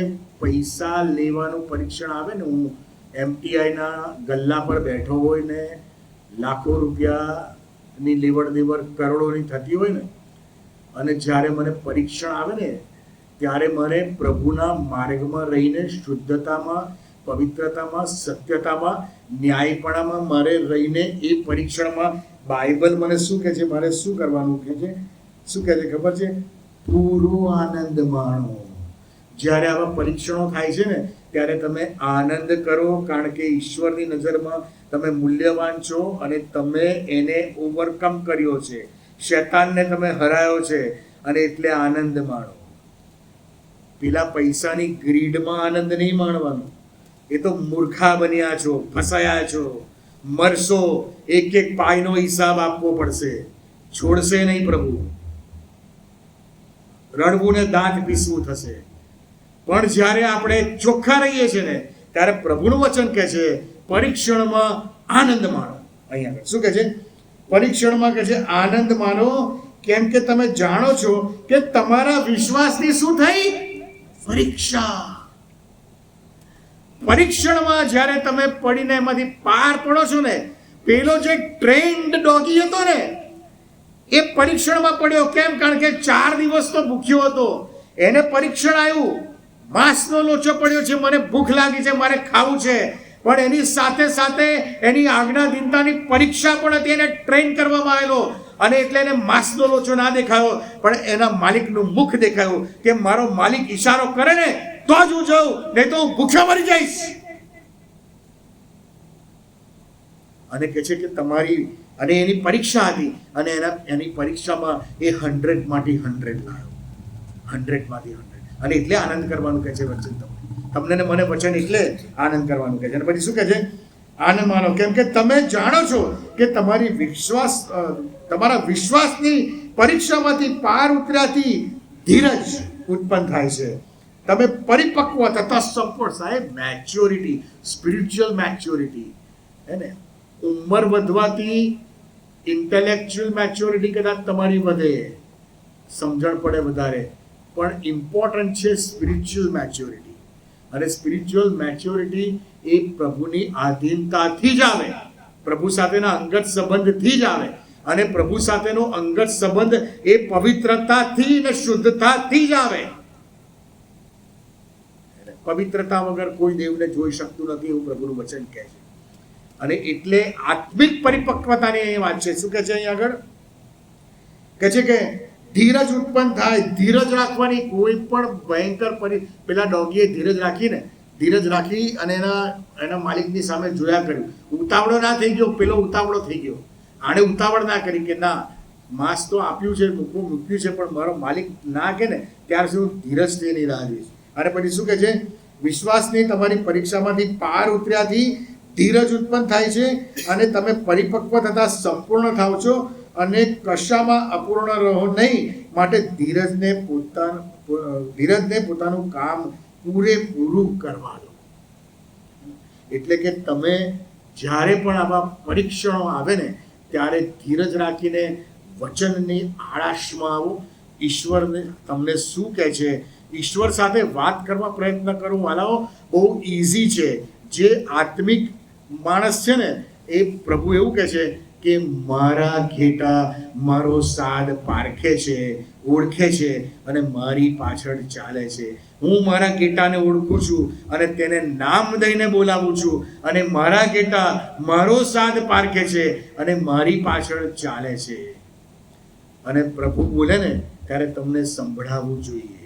પૈસા લેવાનું પરીક્ષણ આવે ને, હું MTIના ગલ્લા પર બેઠો હોય ને લાખો રૂપિયાની લેવડ દેવડ કરોડોની થતી હોય ને, અને જ્યારે મને પરીક્ષણ આવે ને ત્યારે મને પ્રભુના માર્ગમાં રહીને શુદ્ધતામાં, પવિત્રતામાં, સત્યતામાં, ન્યાયપણામાં મારે રહીને એ પરીક્ષણમાં બાઇબલ મને શું કહે છે, મારે શું કરવાનું કહે છે, શું કહે છે ખબર છે? પૂરો આનંદ માણો. જ્યારે આવા પરીક્ષણો થાય છે ને ત્યારે તમે આનંદ કરો, કારણ કે ઈશ્વરની નજરમાં તમે મૂલ્યવાન છો અને તમે એને ઓવરકમ કર્યો છે, શૈતાનને તમે હરાયો છે, અને એટલે આનંદ માણો. પેલા પૈસાની ગ્રીડમાં આનંદ નહીં માણવાનો. એ તો મૂર્ખા બન્યા છો, ફસાયા છો, મરશો, એક પાયનો હિસાબ આપવો પડશે. છોડશે નહીં પ્રભુ. રડવું ને દાંત પીસવું થશે. પણ જ્યારે આપણે ચોખ્ખા રહીએ છીએ ને ત્યારે પ્રભુનું વચન કહે છે પરીક્ષણમાં આનંદ માણો. અહીંયા શું કહે છે? પરીક્ષણમાં કહે છે આનંદ માનો, કેમ કે તમે જાણો છો કે તમારા વિશ્વાસની શું થઈ? પરીક્ષા. પરીક્ષણમાં જ્યારે તમે પડીને એમાંથી પાર પડો છો ને, પેલો જે ટ્રેન્ડ ડોગી હતો ને એ પરીક્ષણમાં પડ્યો. કેમ? કારણ કે 4 દિવસ તો ભૂખ્યો હતો. એને પરીક્ષણ આવ્યું, માંસનો લોચો પડ્યો છે, મને ભૂખ લાગી છે, મારે ખાવું છે. પણ એની સાથે સાથે એની આજ્ઞાધીનતાની પરીક્ષા પણ હતી. એને ટ્રેન કરવામાં આવેલો, અને એટલે એને માંસનો લોચો ના દેખાયો, પણ એના માલિકનું મુખ દેખાયું કે મારો માલિક ઈશારો કરે ને તો જ હું જાઉં, નહીં તો હું ભૂખ્યો મરી જઈશ. અને કહે છે કે તમારી, અને એની પરીક્ષા હતી, અને એની પરીક્ષામાં એ 100 માંથી 100 લાવ્યો. 100 માંથી 100. અને એટલે આનંદ કરવાનું કહે છે વચન. તમને ને મને વચન એટલે આનંદ કરવાનું કહે છે. અને પછી શું કહે છે? આનંદ માનો, કેમ કે તમે જાણો છો કે તમારા વિશ્વાસની પરીક્ષામાંથી પાર ઉતર્યાથી ધીરજ ઉત્પન્ન થાય છે. તમે પરિપક્વ તથા સંપૂર્ણ, સાહેબ, મેચ્યોરિટી, સ્પિરિચ્યુઅલ મેચ્યોરિટી, હે ને? ઉંમર વધવાથી ઇન્ટેલેક્ચ્યુઅલ મેચ્યોરિટી કદાચ તમારી વધે, સમજણ પડે વધારે, પણ ઇમ્પોર્ટન્ટ છે સ્પિરિચ્યુઅલ મેચ્યોરિટી. અને સ્પિરિચ્યુઅલ મેચ્યોરિટી એ પ્રભુની આધીનતાથી જ આવે, પ્રભુ સાથેના અંગત સંબંધથી જ આવે. અને પ્રભુ સાથેનો અંગત સંબંધ એ પવિત્રતાથી અને શુદ્ધતાથી જ આવે. પવિત્રતા વગર કોઈ દેવને જોઈ શકતું નથી, એવું પ્રભુનું વચન કહે છે. અને એટલે આત્મિક પરિપક્વતાની અહીં વાત છે. શું કહે છે અહીં આગળ? કહે છે કે ધીરજ ઉત્પન્ન થાય. ધીરજ રાખવાની. કોઈ પણ ભયંકર પેલા ડોગીએ ધીરજ રાખી અને એના માલિકની સામે જોયા કર્યું. ઉતાવળો ના થઈ ગયો, પેલો ઉતાવળો થઈ ગયો. આને ઉતાવળ ના કરી કે ના, માંસ તો આપ્યું છે, મૂક્યું છે, પણ મારો માલિક ના કે ને ત્યાર સુધી હું ધીરજથી એની રાહ જોઈશ. અને પછી શું કહે છે? વિશ્વાસની તમારી પરીક્ષામાંથી પાર ઉતર્યાથી ધીરજ ઉત્પન્ન થાય છે, અને તમે પરિપક્વ તથા સંપૂર્ણ થાવ છો, અને કશામાં અપૂર્ણ રહો નહીં. માટે ધીરજને પોતાનું કામ પૂરેપૂરું કરવા દો. એટલે કે તમે જ્યારે પણ આવા પરીક્ષણો આવે ને ત્યારે ધીરજ રાખીને વચનની આળાશમાં આવો. ઈશ્વરને તમને શું કહે છે, ઈશ્વર સાથે વાત કરવા પ્રયત્ન કરો. વાલાઓ, બહુ ઇઝી છે. જે આત્મિક માણસ છે ને એ પ્રભુ એવું કહે છે કે મારા ઘેટા મારો સાદ પારખે છે, ઓળખે છે, અને મારી પાછળ ચાલે છે. હું મારા ઘેટાને ઓળખું છું અને તેને નામ દઈને બોલાવું છું, અને મારા ઘેટા મારો સાદ પારખે છે અને મારી પાછળ ચાલે છે. અને પ્રભુ બોલે ને ત્યારે તમને સંભળાવવું જોઈએ.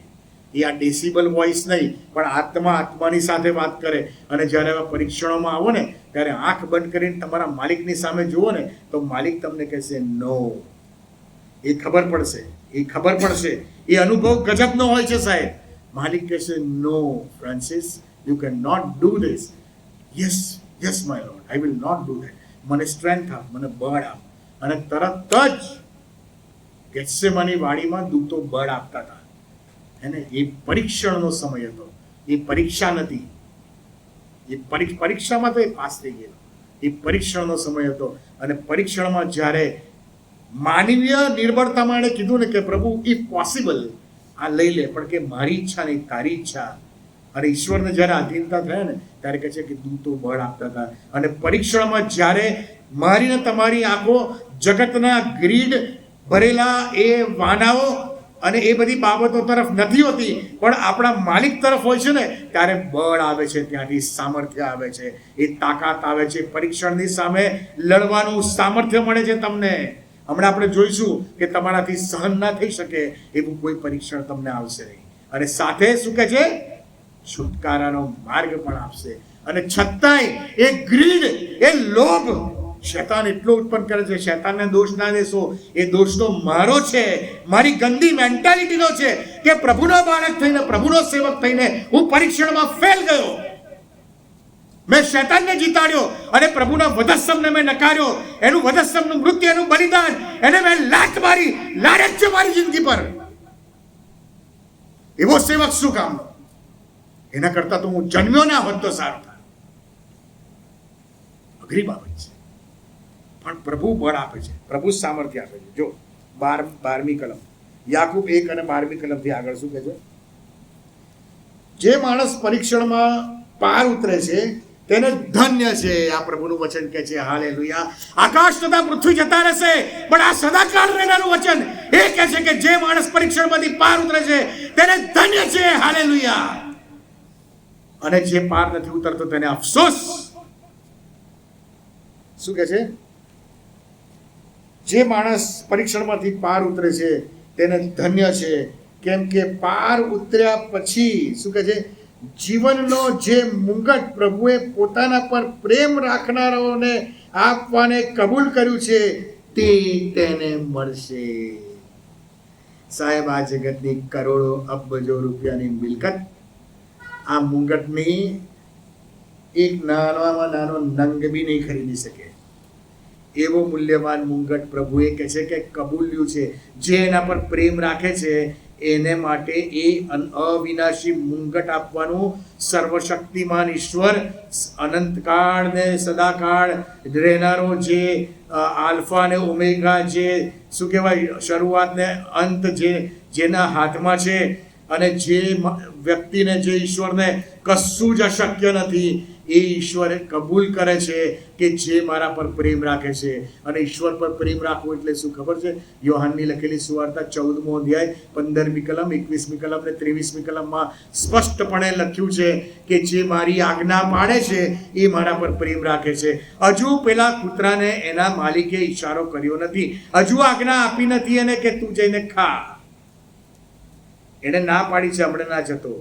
એ આ ડેસિબલ વોઇસ નહીં, પણ આત્માની સાથે વાત કરે. અને જ્યારે આવા પરીક્ષણોમાં આવો ને ત્યારે આંખ બંધ કરીને તમારા માલિકની સામે જુઓ ને તો માલિક તમને કહેશે નો. એ ખબર પડશે. એ અનુભવ ગજબનો હોય છે સાહેબ. માલિક કહે છે, no Francis, you can not do this. Yes my lord, I will not do that. મને સ્ટ્રેન્થ આપ, મને બળ આપ. અને તરત જ ગેત્સેમાની વાડીમાં દૂતો બળ આપતા હતા. એને એ પરીક્ષણનો સમય હતો, એ પરીક્ષા નથી. એ પરીક્ષામાં તો એ પાસ થઈ ગયેલો. એ પરીક્ષણનો સમય હતો. અને પરીક્ષણમાં જ્યારે માનવીય નિર્બળતામાં એણે કીધું ને કે પ્રભુ ઇફ પોસિબલ આ લઈ લે, પણ કે મારી ઈચ્છા નહીં તારી ઈચ્છા. અને ઈશ્વરને જ્યારે આધીનતા થયા ને ત્યારે કહે છે કે દૂતો બળ આપતા હતા. અને પરીક્ષણમાં જ્યારે મારી ને તમારી આંખો જગતના ગ્રીડ ભરેલા એ વાનાઓ અને એ બધી બાબતો તરફ નથી હોતી, પણ આપણા માલિક તરફ હોય છે ને, ત્યારે બળ આવે છે, ત્યાંથી સામર્થ્ય આવે છે, એ તાકાત આવે છે. પરીક્ષણની સામે લડવાનું સામર્થ્ય મળે છે તમને. હમણાં આપણે જોઈશું કે તમારાથી સહન ના થઈ શકે એવું કોઈ પરીક્ષણ તમને આવશે નહીં. અને સાથે શું કહે છે? છુટકારાનો માર્ગ પણ આપશે. અને છતાંય એ ગ્રીડ, એ લોભ શૈતાન એટલો ઉત્પન્ન કરે છે. શૈતાનને દોષ ના દેશો, એ દોષ તો મારો છે, મારી ગંદી મેન્ટાલિટીનો છે કે પ્રભુનો બાળક થઈને, પ્રભુનો સેવક થઈને હું પરીક્ષણમાં ફેલ ગયો. મેં શૈતાનને જીતાડ્યો અને પ્રભુના વધસ્તંભને મેં નકાર્યો. એનું વધસ્તંભનું મૃત્યુ, એનું બલિદાન, એને મેં લાત મારી, લાડક છે મારી જિંદગી પર. એવો સેવક શું કામનો? એના કરતા તો હું જન્મ્યો ના હોત તો સારું થાય. અઘરી બાબત છે, પણ પ્રભુ બળ આપે છે, પ્રભુ સામર્થ્ય આપે છે. જો 12મી કલમ, યાકૂબ 1 અને 12મી કલમથી આગળ શું કહે છે? જે માણસ પરીક્ષણમાં પાર ઉતરે છે તેને ધન્ય છે. આ પ્રભુનું વચન કહે છે. હાલેલુયા. આકાશ તથા પૃથ્વી જતા રહેશે, પણ આ સદાકાળ રહેનારું વચન એ કહે છે કે જે માણસ પરીક્ષણમાંથી પાર ઉતરે છે તેને ધન્ય છે. હાલેલુયા. અને જે પાર નથી ઉતરતો તેને અફસોસ. શું કહે છે? જે માણસ પરીક્ષણમાંથી પાર ઉતરે છે તેને ધન્ય છે, કેમ કે પાર ઉતર્યા પછી શું કહે છે? જીવનનો જે મુંગટ પ્રભુએ પોતાના પર પ્રેમ રાખનારાઓને આપવાને કબૂલ કર્યું છે તે તેને મળશે. સાહેબ, આ જગતની કરોડો અબજો રૂપિયાની મિલકત આ મુંગટની એક નાનામાં નાનો નંગ બી નહીં ખરીદી શકે. એવો મૂલ્યવાન મુંગટ પ્રભુએ કહે છે કે કબૂલ્યું છે. જે એના પર પ્રેમ રાખે છે એને માટે એ અવિનાશી મુંગટ આપવાનું સર્વશક્તિમાન ઈશ્વર, અનંતકાળ ને સદાકાળ રહેનારો, જે આલ્ફા ને ઓમેગા, જે શું કહેવાય, શરૂઆત ને અંત, જેના હાથમાં છે. અને જે વ્યક્તિને, જે ઈશ્વરને કશું જ અશક્ય નથી, એ ઈશ્વરે કબૂલ કરે છે કે જે મારા પર પ્રેમ રાખે છે. અને ઈશ્વર પર પ્રેમ રાખવો એટલે શું ખબર છે? યોહાનની લખેલી સુવાર્તા 14મો અધ્યાય 15મી કલમ, 21મી કલમ ને 23મી કલમમાં સ્પષ્ટપણે લખ્યું છે કે જે મારી આજ્ઞા પાળે છે એ મારા પર પ્રેમ રાખે છે. હજુ પેલા કૂતરાને એના માલિકે ઈશારો કર્યો નથી, હજુ આજ્ઞા આપી નથી એને કે તું જઈને ખા. એને ના પાડી છે, હમણાં ના જતો.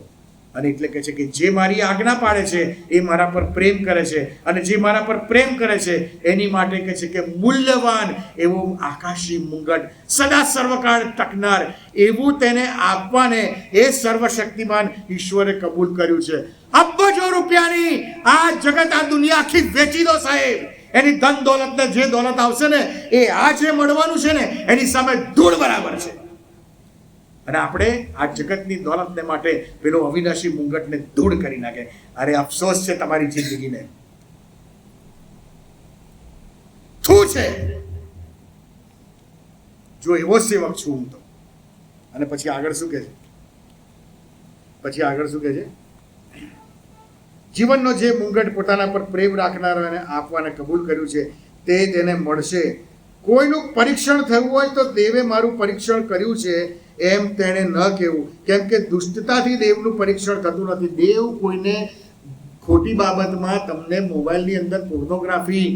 અને એટલે કહે છે કે જે મારી આજ્ઞા પાડે છે એ મારા પર પ્રેમ કરે છે. અને જે મારા પર પ્રેમ કરે છે એની માટે કહે છે કે મૂલ્યવાન એવો આકાશી મુંગટ, સદા સર્વકાળ ટકનાર, એવું તેને આપવાને એ સર્વશક્તિમાન ઈશ્વરે કબૂલ કર્યું છે. અબજો રૂપિયાની આ જગત, આ દુનિયા આખી વેચી દો સાહેબ. એની ધન દોલતને, જે દોલત આવશે ને એ આ જે મળવાનું છે ને એની સામે ધૂળ બરાબર છે. અને આપણે આ જગતની દોલતને માટે પેલો અવિનાશી મુંગટને ધૂળ કરી નાખે. અરે અફસોસ છે તમારી જિંદગીને, શું છે? જો એવો સેવક છું હું તો. અને પછી આગળ શું કહે છે? જીવનનો જે મુંગટ પોતાના પર પ્રેમ રાખનારાને આપવાને કબૂલ કર્યું છે તે તેને મળશે. કોઈનું પરીક્ષણ થયું હોય તો દેવે મારું પરીક્ષણ કર્યું છે એમ તેણે ન કહેવું, કેમ કે દુષ્ટતાથી દેવનું પરીક્ષણ થતું નથી. દેવ કોઈને ખોટી બાબતમાં, તમને મોબાઈલની અંદર પોર્નોગ્રાફી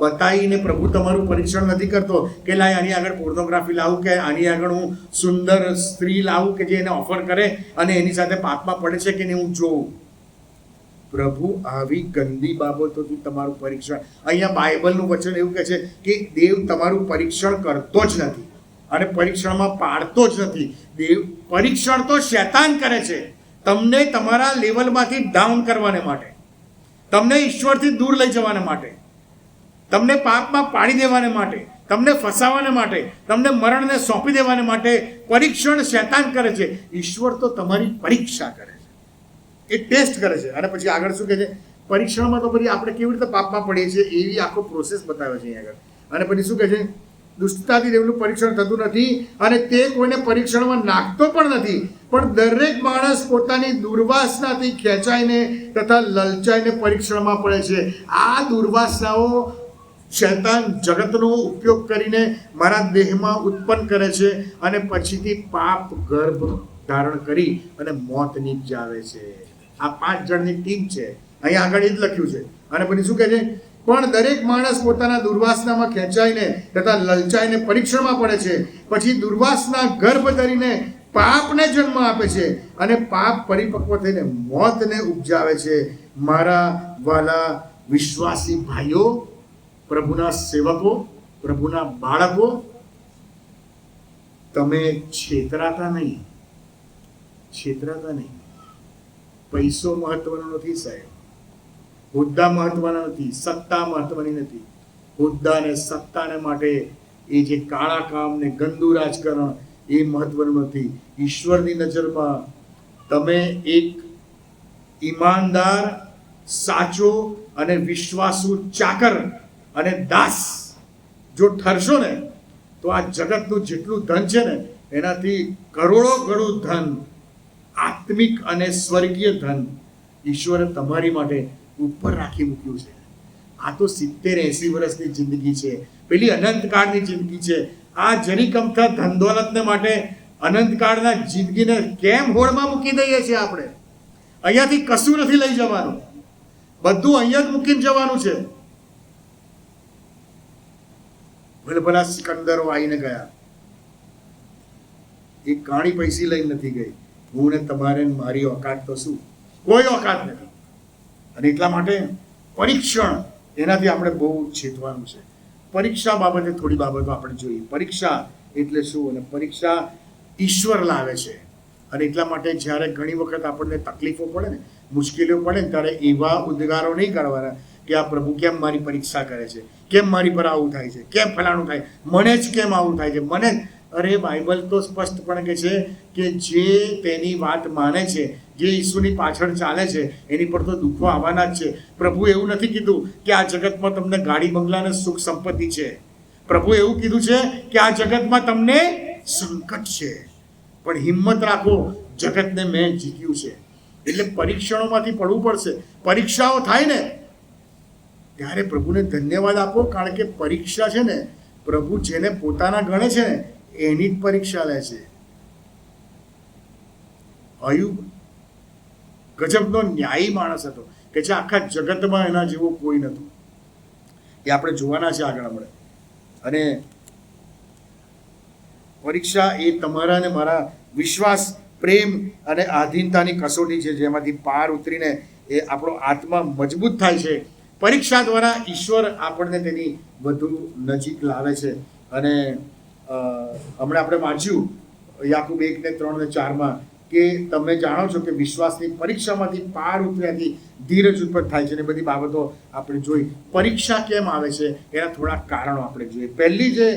બતાવીને પ્રભુ તમારું પરીક્ષણ નથી કરતો કે લાય આની આગળ પોર્નોગ્રાફી લાવું, કે આની આગળ હું સુંદર સ્ત્રી લાવું કે જે એને ઓફર કરે અને એની સાથે પાપમાં પડે છે કે નહીં હું જોઉં. પ્રભુ આવી ગંદી બાબતોથી તમારું પરીક્ષણ, અહીંયા બાઇબલનું વચન એવું કહે છે કે દેવ તમારું પરીક્ષણ કરતો જ નથી. અને પરીક્ષણમાં પાડતો જ નથી. પરીક્ષણ તો શૈતાન કરે છે તમને તમારા લેવલમાંથી ડાઉન કરવાને માટે, તમને ઈશ્વરથી દૂર લઈ જવાને માટે, તમને પાપમાં પાડી દેવાને માટે, તમને ફસાવાને માટે, તમને મરણને સોંપી દેવાને માટે પરીક્ષણ શૈતાન કરે છે. ઈશ્વર તો તમારી પરીક્ષા કરે છે, એ ટેસ્ટ કરે છે. અને પછી આગળ શું કહે છે? પરીક્ષણમાં તો પછી આપણે કેવી રીતે પાપમાં પડીએ છીએ એવી આખો પ્રોસેસ બતાવે છે અહીં આગળ. અને પછી શું કહે છે? દુષ્ટતાથી દેવનું પરીક્ષણ થતું નથી અને તે કોઈને પરીક્ષણમાં નાખતો પણ નથી, પણ દરેક માણસ પોતાની દુર્વાસનાથી ખેંચાઈને તથા લલચાઈને પરીક્ષણમાં પડે છે. આ દુર્વાસનાઓ શૈતાન જગતનો ઉપયોગ કરીને મારા દેહમાં ઉત્પન્ન કરે છે અને પછીથી પાપ ગર્ભ ધારણ કરી અને મોત નિપજાવે છે. આ 5 જણની ટીમ છે, અહીંયા આગળ એ જ લખ્યું છે. અને પછી શું કહે છે? પણ દરેક માણસ પોતાના દુર્વાસનામાં ખેંચાઈને તથા લલચાઈને પરીક્ષણમાં પડે છે, પછી દુર્વાસના ગર્ભ ધરીને પાપને જન્મ આપે છે અને પાપ પરિપક્વ થઈને મોતને ઉપજાવે છે. મારા વાલા વિશ્વાસી ભાઈઓ, પ્રભુના સેવકો, પ્રભુના બાળકો, તમે છેતરાતા નહીં. પૈસો મહત્વનો નથી સાહેબ, હોદ્દા મહત્વના નથી, સત્તા મહત્વની નથી. હોદ્દા અને સત્તાને માટે એ જે કાળા કામ ને ગંદુ રાજકારણ એ મહત્વનું નથી. ઈશ્વરની નજરમાં તમે એક ઈમાનદાર, સાચો અને વિશ્વાસુ ચાકર અને દાસ જો ઠરશો ને તો આ જગતનું જેટલું ધન છે ને એનાથી કરોડો ગણું ધન, આત્મિક અને સ્વર્ગીય ધન ઈશ્વરે તમારી માટે ઉપર રાખી મૂક્યું છે. આ તો 70-80 વર્ષની જિંદગી છે, પેલી અનંતકાળની જિંદગી છે. આ જરી કમથા ધન દોલતને માટે અનંતકાળના જિંદગીને કેમ હોળમાં મૂકી દઈએ છીએ આપણે? અહીંયાથી કશું નથી લઈ જવાનું, બધું અહીંયા જ મૂકીને જવાનું છે. ભલે ભલા સિકંદરો આવીને ગયા, એ કાણી પૈસી લઈને નથી ગઈ. હું ને તમારે મારી ઓકાત તો શું? કોઈ ઓકાત નથી. અને એટલા માટે પરીક્ષણ એનાથી આપણે બહુ ચેતવાનું છે. પરીક્ષા બાબતે થોડી બાબતો આપણે જોઈએ. પરીક્ષા એટલે શું? અને પરીક્ષા ઈશ્વર લાવે છે. અને એટલા માટે જ્યારે ઘણી વખત આપણને તકલીફો પડે ને, મુશ્કેલીઓ પડે ને, ત્યારે એવા ઉદ્ગારો નહીં કરવાના કે આ પ્રભુ કેમ મારી પરીક્ષા કરે છે, કેમ મારી પર આવું થાય છે, કેમ ફલાણું થાય, મને જ કેમ આવું થાય છે, મને. અરે બાઇબલ તો સ્પષ્ટપણે કહે છે કે જે તેની વાત માને છે, જે ઈસુની પાછળ ચાલે છે, એની પર તો દુઃખો આવવાના જ છે. પ્રભુ એવું નથી કીધું કે આ જગતમાં તમને ગાડી બંગલા અને સુખ સંપત્તિ છે. પ્રભુ એવું કીધું છે કે આ જગતમાં તમને સંકટ છે, પણ હિંમત રાખો, જગતને મેં જીત્યું છે. એટલે પરીક્ષણોમાંથી પડવું પડશે. પરીક્ષાઓ થાય ને ત્યારે પ્રભુને ધન્યવાદ આપો, કારણ કે પરીક્ષા છે ને પ્રભુ જેને પોતાના ગણે છે ને એની જ પરીક્ષા લે છે. અયુબ ગજબનો ન્યાયી માણસ હતો કે જે આખા જગતમાં એના જેવો કોઈ નહોતું. એ આપણે જોવાના છે આગળ આપણે. અને પરીક્ષા એ તમારા ને મારા વિશ્વાસ, પ્રેમ અને આધીનતાની કસોટી છે, જેમાંથી પાર ઉતરીને એ આપણો આત્મા મજબૂત થાય છે. પરીક્ષા દ્વારા ઈશ્વર આપણને તેની વધુ નજીક લાવે છે. અને હમણાં આપણે વાંચ્યું યાકૂબ 1:3-4 કે તમે જાણો છો કે વિશ્વાસની પરીક્ષામાંથી પાર ઉતર્યાથી ધીરજ ઉત્પન્ન થાય છે. ને બધી બાબતો આપણે જોઈ. પરીક્ષા કેમ આવે છે એના થોડા કારણો આપણે જોઈએ. પહેલી જે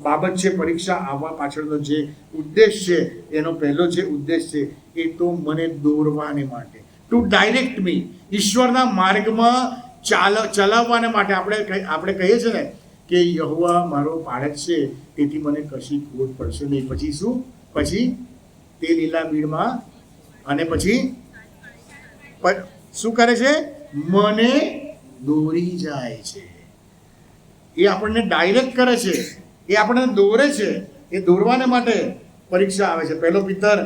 બાબત છે, પરીક્ષા આવવા પાછળનો જે ઉદ્દેશ છે, એનો પહેલો જે ઉદ્દેશ છે એ તો મને દોરવાને માટે, ટુ ડાયરેક્ટ મી, ઈશ્વરના માર્ગમાં ચલાવવાને માટે. આપણે કહીએ છીએ ને કે યહોવા મારો પાળક છે, તેથી મને કશી ખોટ પડશે નહીં. પછી શું? પછી તે લીલા બીડમાં, અને પછી શું કરે છે? મને દોરી જાય છે. એ આપણને ડાયરેક્ટ કરે છે, એ આપણને દોરે છે. એ દોરવાને માટે પરીક્ષા આવે છે. 1 પિતર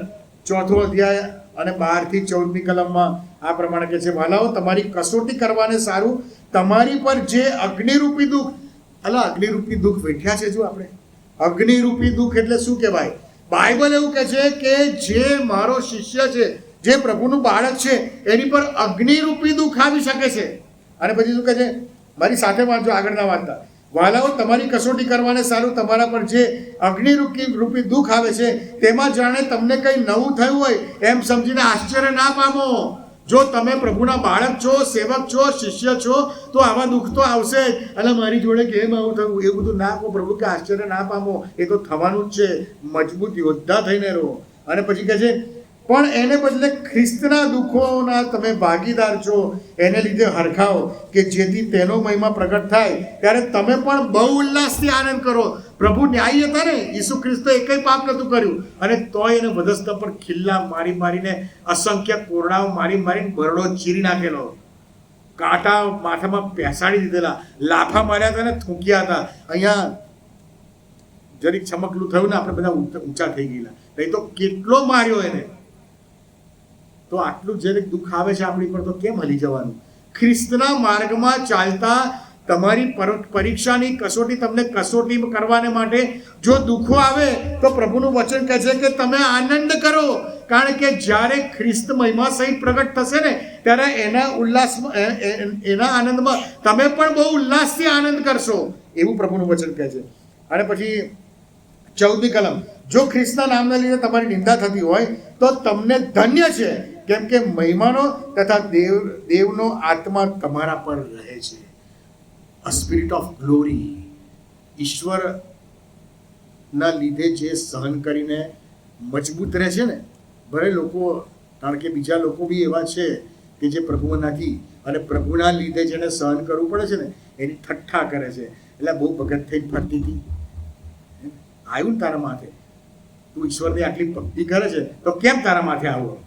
4 અધ્યાય અને 12-14 કલમમાં આ પ્રમાણે કહે છે, વાલાઓ, તમારી કસોટી કરવાને સારું તમારી પર જે અગ્નિરૂપી દુઃખ, અગ્નિરૂપી દુઃખ વેઠ્યા છે. જો આપણે અગ્નિરૂપી દુઃખ એટલે શું કહેવાય? બાઇબલ એવું કહે છે કે જે મારો શિષ્ય છે, જે પ્રભુનું બાળક છે, એની પર અગ્નિરૂપી દુઃખ આવી શકે છે. અને પછી શું કહે છે? મારી સાથે વાંચો, આગળના વાંચતા. વાલાઓ, તમારી કસોટી કરવાને સારું તમારા પર જે રૂપી દુઃખ આવે છે તેમાં જાણે તમને કંઈ નવું થયું હોય એમ સમજીને આશ્ચર્ય ના પામો. જો તમે પ્રભુના બાળક છો, સેવક છો, શિષ્ય છો, તો આવા દુઃખ તો આવશે જ. અને મારી જોડે કેમ આવું થયું એવું બધું ના કહો. પ્રભુ કે આશ્ચર્ય ના પામો, એ તો થવાનું જ છે. મજબૂત યોદ્ધા થઈને રહો. અને પછી કહે છે, પણ એને બદલે ખ્રિસ્તના દુઃખોના તમે ભાગીદાર છો, એને લીધે હરખાઓ, કે જેથી તેનો મહિમા પ્રગટ થાય ત્યારે તમે પણ બહુ ઉલ્લાસથી આનંદ કરો. પ્રભુ ન્યાયી હતા ને, ઈસુ ખ્રિસ્તો એકય પાપ નહોતું કર્યું, અને તોય એને વધસ્તંભ પર ખિલ્લા મારી મારીને, અસંખ્ય કોરડાઓ મારી મારીને બરડો ચીરી નાખેલો, કાંટા માથામાં પેસાડી દીધેલા, લાફા માર્યા હતા ને થૂંક્યા હતા. અહીંયા જરીક ચમકલું થયું ને, આપણે બધા ઊંચા થઈ ગયેલા. નહીં તો કેટલો માર્યો એને. તો આટલું જ્યારે દુઃખ આવે છે આપણી પર, તો કેમ હલી જવાનું? ખ્રિસ્તના માર્ગમાં ચાલતા તમારી પરીક્ષાની કસોટી, તમને કસોટી કરવાને માટે જો દુઃખો આવે તો પ્રભુનું વચન કહે છે કે તમે આનંદ કરો, કારણ કે જ્યારે ખ્રિસ્ત મહિમા સહિત પ્રગટ થશે ને, ત્યારે એના ઉલ્લાસમાં, એના આનંદમાં તમે પણ બહુ ઉલ્લાસથી આનંદ કરશો, એવું પ્રભુનું વચન કહે છે. અને પછી 14મી કલમ, જો ખ્રિસ્તના નામને લીધે તમારી નિંદા થતી હોય તો તમને ધન્ય છે, કેમ કે મહિમાનો તથા દેવનો આત્મા તમારા પર રહે છે. અ સ્પિરિટ ઓફ ગ્લોરી. ઈશ્વરના લીધે જે સહન કરીને મજબૂત રહે છે ને, ભલે લોકો, કારણ કે બીજા લોકો બી એવા છે કે જે પ્રભુમાં નથી, અને પ્રભુના લીધે જેને સહન કરવું પડે છે ને, એની ઠઠ્ઠા કરે છે. એટલે બહુ ભગત થઈ ફરતી હતી, આવ્યું ને તારા માથે, તું ઈશ્વરની આટલી ભક્તિ કરે છે તો કેમ તારા માથે આવું?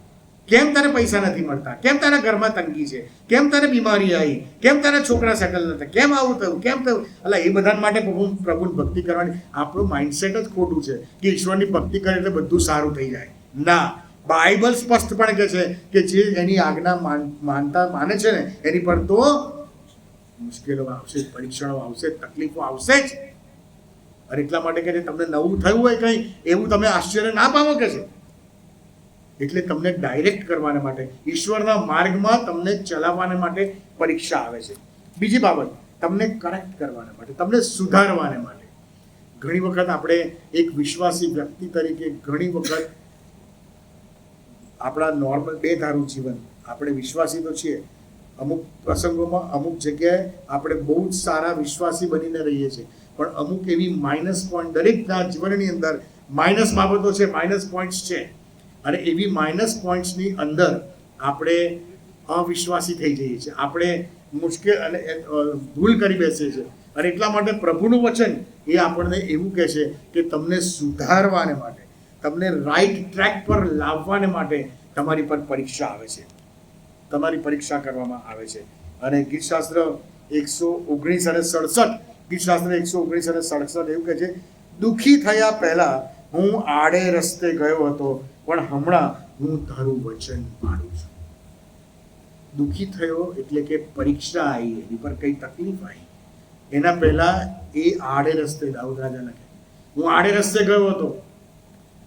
કેમ તારે પૈસા નથી મળતા? કેમ તારા ઘરમાં તંગી છે? કેમ તારે બીમારી આવી? કેમ તારા છોકરા સેટલ નથી? કેમ આવું થયું? કેમ થયું? એટલે એ બધા માટે પ્રભુની ભક્તિ કરવાની આપણું માઇન્ડસેટ જ ખોટું છે કે ઈશ્વરની ભક્તિ કરે એટલે બધું સારું થઈ જાય. ના, બાઇબલ સ્પષ્ટપણે કહે છે કે જે એની આજ્ઞા માને છે ને, એની પર તો મુશ્કેલો આવશે, પરીક્ષણો આવશે, તકલીફો આવશે જ. અને એટલા માટે કે તમને નવું થયું હોય કંઈ, એવું તમે આશ્ચર્ય ના પામો કે છે. એટલે તમને ડાયરેક્ટ કરવાને માટે, ઈશ્વરના માર્ગમાં તમને ચલાવવાને માટે પરીક્ષા આવે છે. બીજી બાબત, તમને કરેક્ટ કરવાને માટે, તમને સુધારવાને માટે. ઘણી વખત આપણે એક વિશ્વાસી વ્યક્તિ તરીકે ઘણી વખત આપણા નોર્મલ બે ધારું જીવન, આપણે વિશ્વાસી તો છીએ, અમુક પ્રસંગોમાં અમુક જગ્યાએ આપણે બહુ જ સારા વિશ્વાસી બનીને રહીએ છીએ, પણ અમુક એવી માઇનસ પોઈન્ટ દરેકના જીવનની અંદર માઇનસ બાબતો છે, માઇનસ પોઈન્ટ્સ છે. અને એવી માઇનસ પોઈન્ટ્સની અંદર આપણે અવિશ્વાસી થઈ જઈએ છીએ, આપણે મુશ્કેલ અને ભૂલ કરી બેસીએ છીએ. અને એટલા માટે પ્રભુનું વચન એ આપણને એવું કહે છે કે તમને સુધારવાને માટે, તમને રાઈટ ટ્રેક પર લાવવાને માટે તમારી પર પરીક્ષા આવે છે, તમારી પરીક્ષા કરવામાં આવે છે. અને ગીતશાસ્ત્ર 119 અને 67, ગીતશાસ્ત્ર 119 અને 67 એવું કહે છે, દુઃખી થયા પહેલા હું આડે રસ્તે ગયો હતો, પણ હમણાં હું તારું વચન પાડું છું. દુઃખી થયો એટલે કે પરીક્ષા આવી, એની પર કઈ તકલીફ આવી, એના પહેલા એ આડે રસ્તે, દાઉદ રાજા લખે, હું આડે રસ્તે ગયો હતો,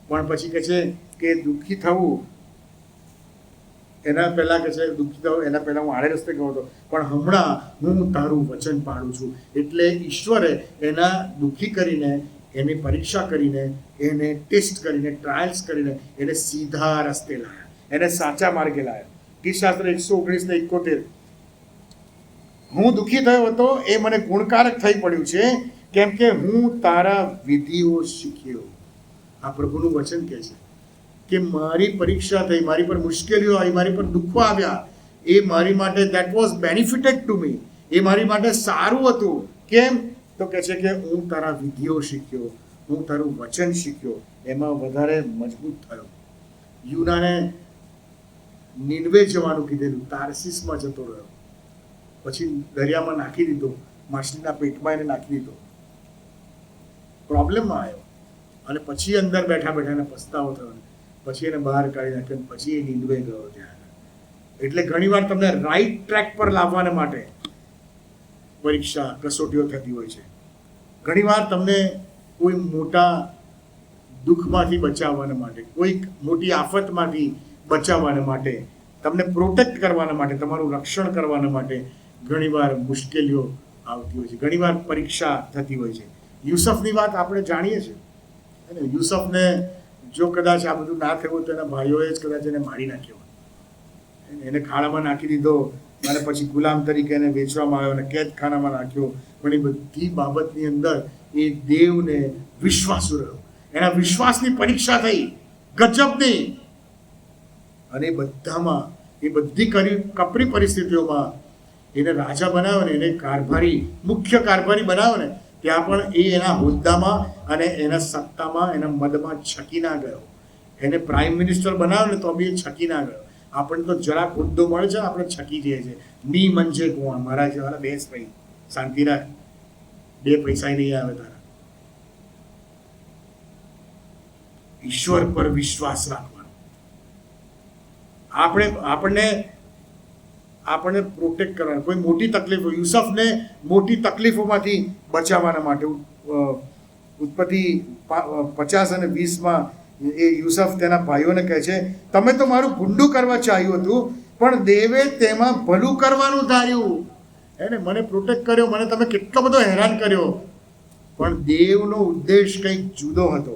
પણ પછી કહે છે કે દુઃખી થવું એના પહેલા કહે છે, દુઃખી થવું એના પહેલા હું આડે રસ્તે ગયો હતો, પણ હમણાં હું તારું વચન પાડું છું. એટલે ઈશ્વરે એના દુઃખી કરીને, એની પરીક્ષા કરીને, એને ટેસ્ટ કરીને, ટ્રાયલ્સ કરીને એને સીધા રસ્તે લાવ્યા, એને સાચા માર્ગે લાવ્યા. ગીતશાસ્ત્ર 119 ને 71, હું દુઃખી થયો હતો, એ મને ગુણકારક થઈ પડ્યું છે, કેમ કે હું તારા વિધિઓ શીખ્યો. આ પ્રભુનું વચન કહે છે કે મારી પરીક્ષા થઈ, મારી પર મુશ્કેલીઓ આવી, મારી પર દુઃખો આવ્યા, એ મારી માટે that was benefited to me, એ મારી માટે સારું હતું. કેમ? તો કહે છે કે હું તારા વિધિઓ શીખ્યો, હું તારું વચન શીખ્યો, એમાં વધારે મજબૂત થયો. યુનાને નિનવે જવાનું કીધેલું, તાર્સીસમાં જતો રહ્યો, પછી દરિયામાં નાખી દીધો, માછલીના પેટમાં એને નાખી દીધો, પ્રોબ્લેમમાં આવ્યો, અને પછી અંદર બેઠા બેઠા એને પસ્તાવો થયો, પછી એને બહાર કાઢી નાખ્યો, પછી એ નિનવે ગયો ત્યાં. એટલે ઘણીવાર તમને રાઈટ ટ્રેક પર લાવવાને માટે પરીક્ષા, કસોટીઓ થતી હોય છે. ઘણીવાર તમને કોઈ મોટા દુઃખમાંથી બચાવવાના માટે, કોઈક મોટી આફતમાંથી બચાવવાના માટે, તમને પ્રોટેક્ટ કરવાના માટે, તમારું રક્ષણ કરવાના માટે ઘણીવાર મુશ્કેલીઓ આવતી હોય છે, ઘણીવાર પરીક્ષા થતી હોય છે. યુસફની વાત આપણે જાણીએ છીએ અને યુસફને જો કદાચ આ બધું ના થયું તો એના ભાઈઓએ જ કદાચ એને મારી નાખ્યો, એને ખાડામાં નાખી દીધો અને પછી ગુલામ તરીકે એને વેચવામાં આવ્યો અને કેદખાનામાં નાખ્યો. પણ એ બધી બાબતની અંદર એ દેવને વિશ્વાસુ રહ્યો, એના વિશ્વાસની પરીક્ષા થઈ ગજબની. અને બધામાં એ બધી કપરી પરિસ્થિતિઓમાં એને રાજા બનાવ્યો ને, એને કારભારી, મુખ્ય કારભારી બનાવ્યો ને, ત્યાં પણ એ એના હોદ્દામાં અને એના સત્તામાં, એના મદમાં છકી ના ગયો. એને પ્રાઇમ મિનિસ્ટર બનાવ્યો ને તો બી એ છકી ના ગયો. આપણને તો જરાક હોદ્દો મળે છે, આપણે છકી જઈએ છીએ. ની મંજે કોણ મારા જેવાના, બેસ ભાઈ શાંતિ રાખ, 2 પૈસા નહીં આવે તારા. ઈશ્વર પર વિશ્વાસ રાખવાનો. આપણને પ્રોટેક્ટ કરવાનો. કોઈ મોટી તકલીફો, યુસફને મોટી તકલીફોમાંથી બચાવવાના માટે ઉત્પત્તિ 50 અને 20માં એ યુસફ તેના ભાઈઓને કહે છે, તમે તો મારું ભૂંડું કરવા ચાહ્યું હતું, પણ દેવે તેમાં ભલું કરવાનું ધાર્યું. એને મને પ્રોટેક્ટ કર્યો, મને તમે કેટલો બધો હેરાન કર્યો, પણ દેવનો ઉદ્દેશ કંઈક જુદો હતો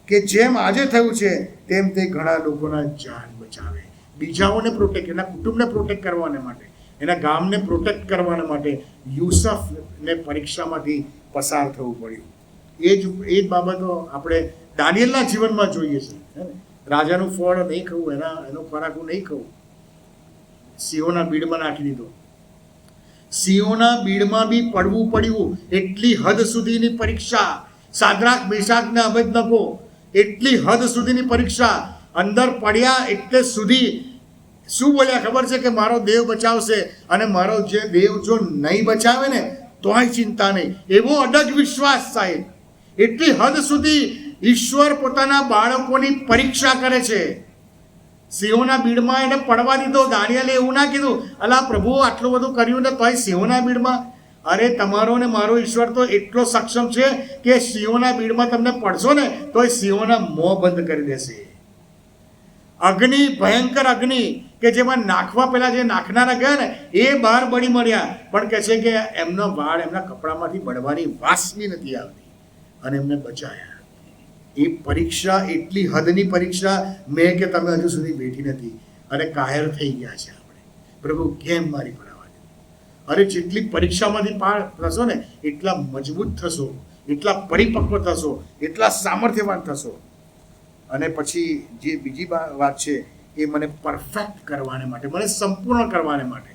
કે જેમ આજે થયું છે તેમ તે ઘણા લોકોના જાન બચાવે. બીજાઓને પ્રોટેક્ટ, એના કુટુંબને પ્રોટેક્ટ કરવાને માટે, એના ગામને પ્રોટેક્ટ કરવાના માટે યુસફને પરીક્ષામાંથી પસાર થવું પડ્યું. એ જ બાબતો આપણે દાનિયેલના જીવનમાં જોઈએ છીએ. રાજાનું ફળ નહીં ખાવું, એનો ખોરાક નહીં ખાવું, સિંહોના બીડમાં નાખી દીધો. સિંહોના બીડમાં બી પડવું પડ્યું. એટલી હદ સુધીની પરીક્ષા. સાદ્રાક, મેશાક ને અબેદનગો, એટલી હદ સુધીની પરીક્ષા. અંદર પડ્યા એટલે સુધી શું બોલ્યા ખબર છે કે મારો દેવ બચાવશે, અને મારો જે દેવ જો નહીં બચાવે ને તોય ચિંતા નહીં. એવો અડગ વિશ્વાસ સાહેબ. એટલી હદ સુધી ઈશ્વર પોતાના બાળકોની પરીક્ષા કરે છે. સિંહોના બીડમાં એને પડવા દીધો. દાનિયેલે એવું ના કીધું, અલા પ્રભુ આટલું બધું કર્યું ને તોય સિંહોના બીડમાં. અરે તમારો ને મારો ઈશ્વર તો એટલો સક્ષમ છે કે સિંહોના બીડમાં તમને પડશો ને તોય સિંહોના મોં બંધ કરી દેશે. અગ્નિ, ભયંકર અગ્નિ કે જેમાં નાખવા પહેલા જે નાખનારા ગયા ને એ બહાર બળી મળ્યા, પણ કહે છે કે એમનો વાળ એમના કપડામાંથી બળવાની વાસ બી નથી આવતી અને એમને બચાયા. એ પરીક્ષા એટલી હદની પરીક્ષા મેં કે તમે હજુ સુધી બેઠી નથી અને કાયર થઈ ગયા છે આપણે. પ્રભુ કેમ મારી પર આવવા દે. અરે જેટલી પરીક્ષામાંથી પાર થશો ને એટલા મજબૂત થશો, એટલા પરિપક્વ થશો, એટલા સામર્થ્યવાન થશો. અને પછી જે બીજી વાત છે એ મને પરફેક્ટ કરવાને માટે, મને સંપૂર્ણ કરવાને માટે.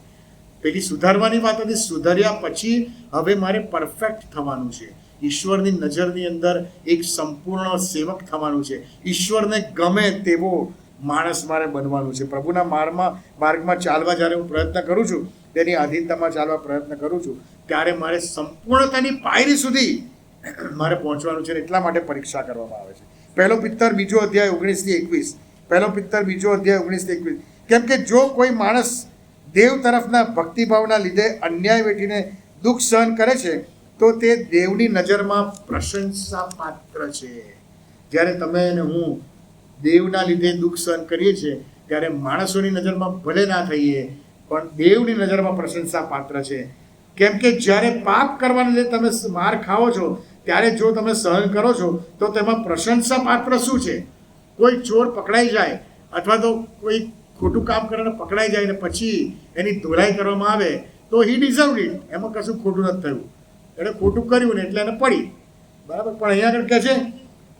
પેલી સુધારવાની વાત હતી, સુધાર્યા પછી હવે મારે પરફેક્ટ થવાનું છે. ઈશ્વરની નજરની અંદર એક સંપૂર્ણ સેવક થવાનું છે. ઈશ્વરને ગમે તેવો માણસ મારે બનવાનું છે. પ્રભુના માર્ગમાં ચાલવા જ્યારે હું પ્રયત્ન કરું છું, તેની આધીનતામાં ચાલવા પ્રયત્ન કરું છું, ત્યારે મારે સંપૂર્ણતાની પાયરી સુધી મારે પહોંચવાનું છે. એટલા માટે પરીક્ષા કરવામાં આવે છે. પહેલો પિત્તર 2 અધ્યાય 19-21. પહેલો પિત્તર 2 અધ્યાય 19-21. કેમ કે જો કોઈ માણસ દેવ તરફના ભક્તિભાવના લીધે અન્યાય વેઠીને દુઃખ સહન કરે છે તો તે દેવની નજરમાં પ્રશંસા પાત્ર છે. જ્યારે તમે અને હું દેવના લીધે દુઃખ સહન કરીએ છીએ ત્યારે માણસોની નજરમાં ભલે ના થઈએ પણ દેવની નજરમાં પ્રશંસા પાત્ર છે. કેમ કે જ્યારે પાપ કરવાને લીધે તમે માર ખાઓ છો ત્યારે જો તમે સહન કરો છો તો તેમાં પ્રશંસા પાત્ર શું છે? કોઈ ચોર પકડાઈ જાય અથવા તો કોઈ ખોટું કામ કરીને પકડાઈ જાય ને પછી એની ધોલાઈ કરવામાં આવે તો હી ડિઝર્વ ઇટ. એમાં કશું ખોટું નથી થયું, એને ખોટું કર્યું ને એટલે એને પડી, બરાબર. પણ અહીંયા આગળ કહે છે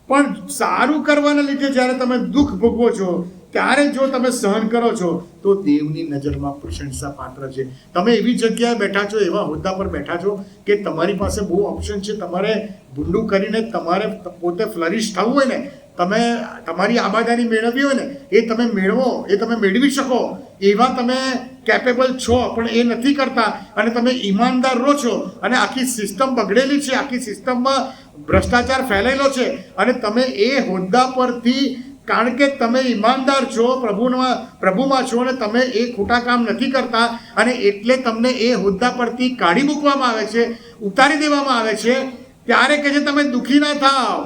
પણ સારું કરવાના લીધે જ્યારે તમે દુઃખ ભોગવો છો ત્યારે જો તમે સહન કરો છો તો દેવની નજરમાં પ્રશંસા પાત્ર છે. તમે એવી જગ્યાએ બેઠા છો, એવા હોદ્દા પર બેઠા છો કે તમારી પાસે બહુ ઓપ્શન છે. તમારે ભૂંડું કરીને તમારે પોતે ફ્લરિશ થવું હોય ને, તમે તમારી આબાદારી મેળવવી હોય ને એ તમે મેળવો, એ તમે મેળવી શકો એવા તમે કેપેબલ છો, પણ એ નથી કરતા અને તમે ઈમાનદાર રહો છો અને આખી સિસ્ટમ બગડેલી છે, આખી સિસ્ટમમાં ભ્રષ્ટાચાર ફેલાયેલો છે અને તમે એ હોદ્દા પરથી, કારણ કે તમે ઈમાનદાર છો, પ્રભુમાં છો અને તમે એ ખોટા કામ નથી કરતા અને એટલે તમને એ હોદ્દા પરથી કાઢી મૂકવામાં આવે છે, ઉતારી દેવામાં આવે છે, ત્યારે કે છે તમે દુઃખી ના થાવ.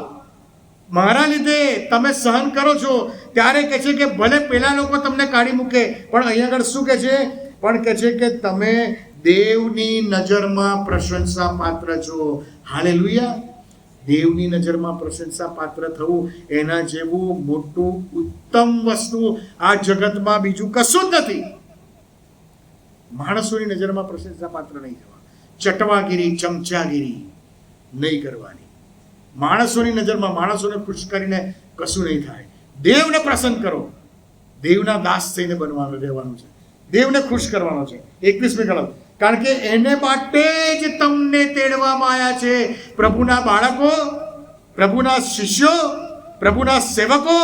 મારા લીધે તમે સહન કરો છો ત્યારે કહે છે કે ભલે પેલા લોકો તમને કાઢી મૂકે પણ અહીંયા આગળ શું કહે છે? પણ કહે છે કે તમે દેવની નજરમાં પ્રશંસા પાત્ર છો. હાલેલુયા. દેવની નજરમાં પ્રશંસા પાત્ર થવું એના જેવું મોટું ઉત્તમ વસ્તુ આ જગતમાં બીજું કશું જ નથી. માણસોની નજરમાં પ્રશંસા પાત્ર નહીં થવા, ચટવાગીરી ચમચાગીરી નહીં કરવાની. માણસોની નજરમાં માણસોને ખુશ કરીને કશું નહીં થાય. દેવને પ્રસન્ન કરો. દેવના દાસ થઈને બનવાનું રહેવાનું છે, દેવને ખુશ કરવાનો છે. 21મી કલમ, કારણ કે એને માટે જ તમને તેડવામાં આવ્યા છે. પ્રભુના બાળકો, પ્રભુના શિષ્યો, પ્રભુના સેવકો,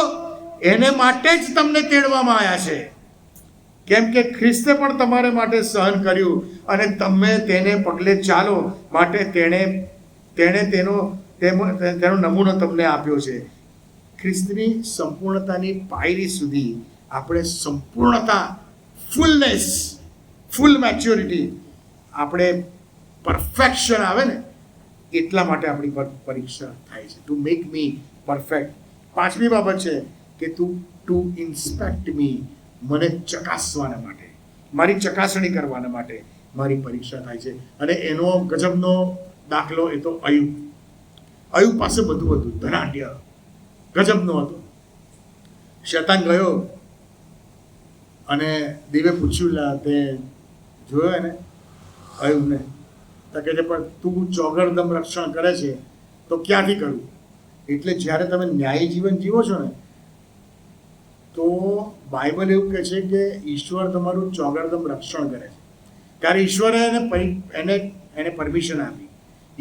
એને માટે જ તમને તેડવામાં આવ્યા છે. કેમ કે ખ્રિસ્તે પણ તમારા માટે સહન કર્યું અને તમે તેને પગલે ચાલો માટે તેણે તેનો નમૂનો તમને આપ્યો છે. ખ્રિસ્તની સંપૂર્ણતાની પાયરી સુધી આપણે સંપૂર્ણતા, ફૂલનેસ, ફૂલ મેચ્યોરિટી, આપણે પરફેક્શન આવે ને એટલા માટે આપણી પર પરીક્ષા થાય છે. To make me perfect. 5મી બાબત છે કે ટુ ઇન્સ્પેક્ટ મી, મને ચકાસવાના માટે, મારી ચકાસણી કરવાના માટે મારી પરીક્ષા થાય છે. અને એનો ગજબનો દાખલો એ તો અયુબ પાસે બધું હતું, ધનાઢ્ય, ગજબનો હતો. શેતાન ગયો અને દેવે પૂછ્યું, તે જોયો એને અયુબને, તો કહે છે પણ તું ચોગરદમ રક્ષણ કરે છે તો ક્યાંથી કરું? એટલે જ્યારે તમે ન્યાયી જીવન જીવો છો ને તો બાઇબલ એવું કહે છે કે ઈશ્વર તમારું ચોગરદમ રક્ષણ કરે છે. ત્યારે ઈશ્વરે એને પરમિશન આપી.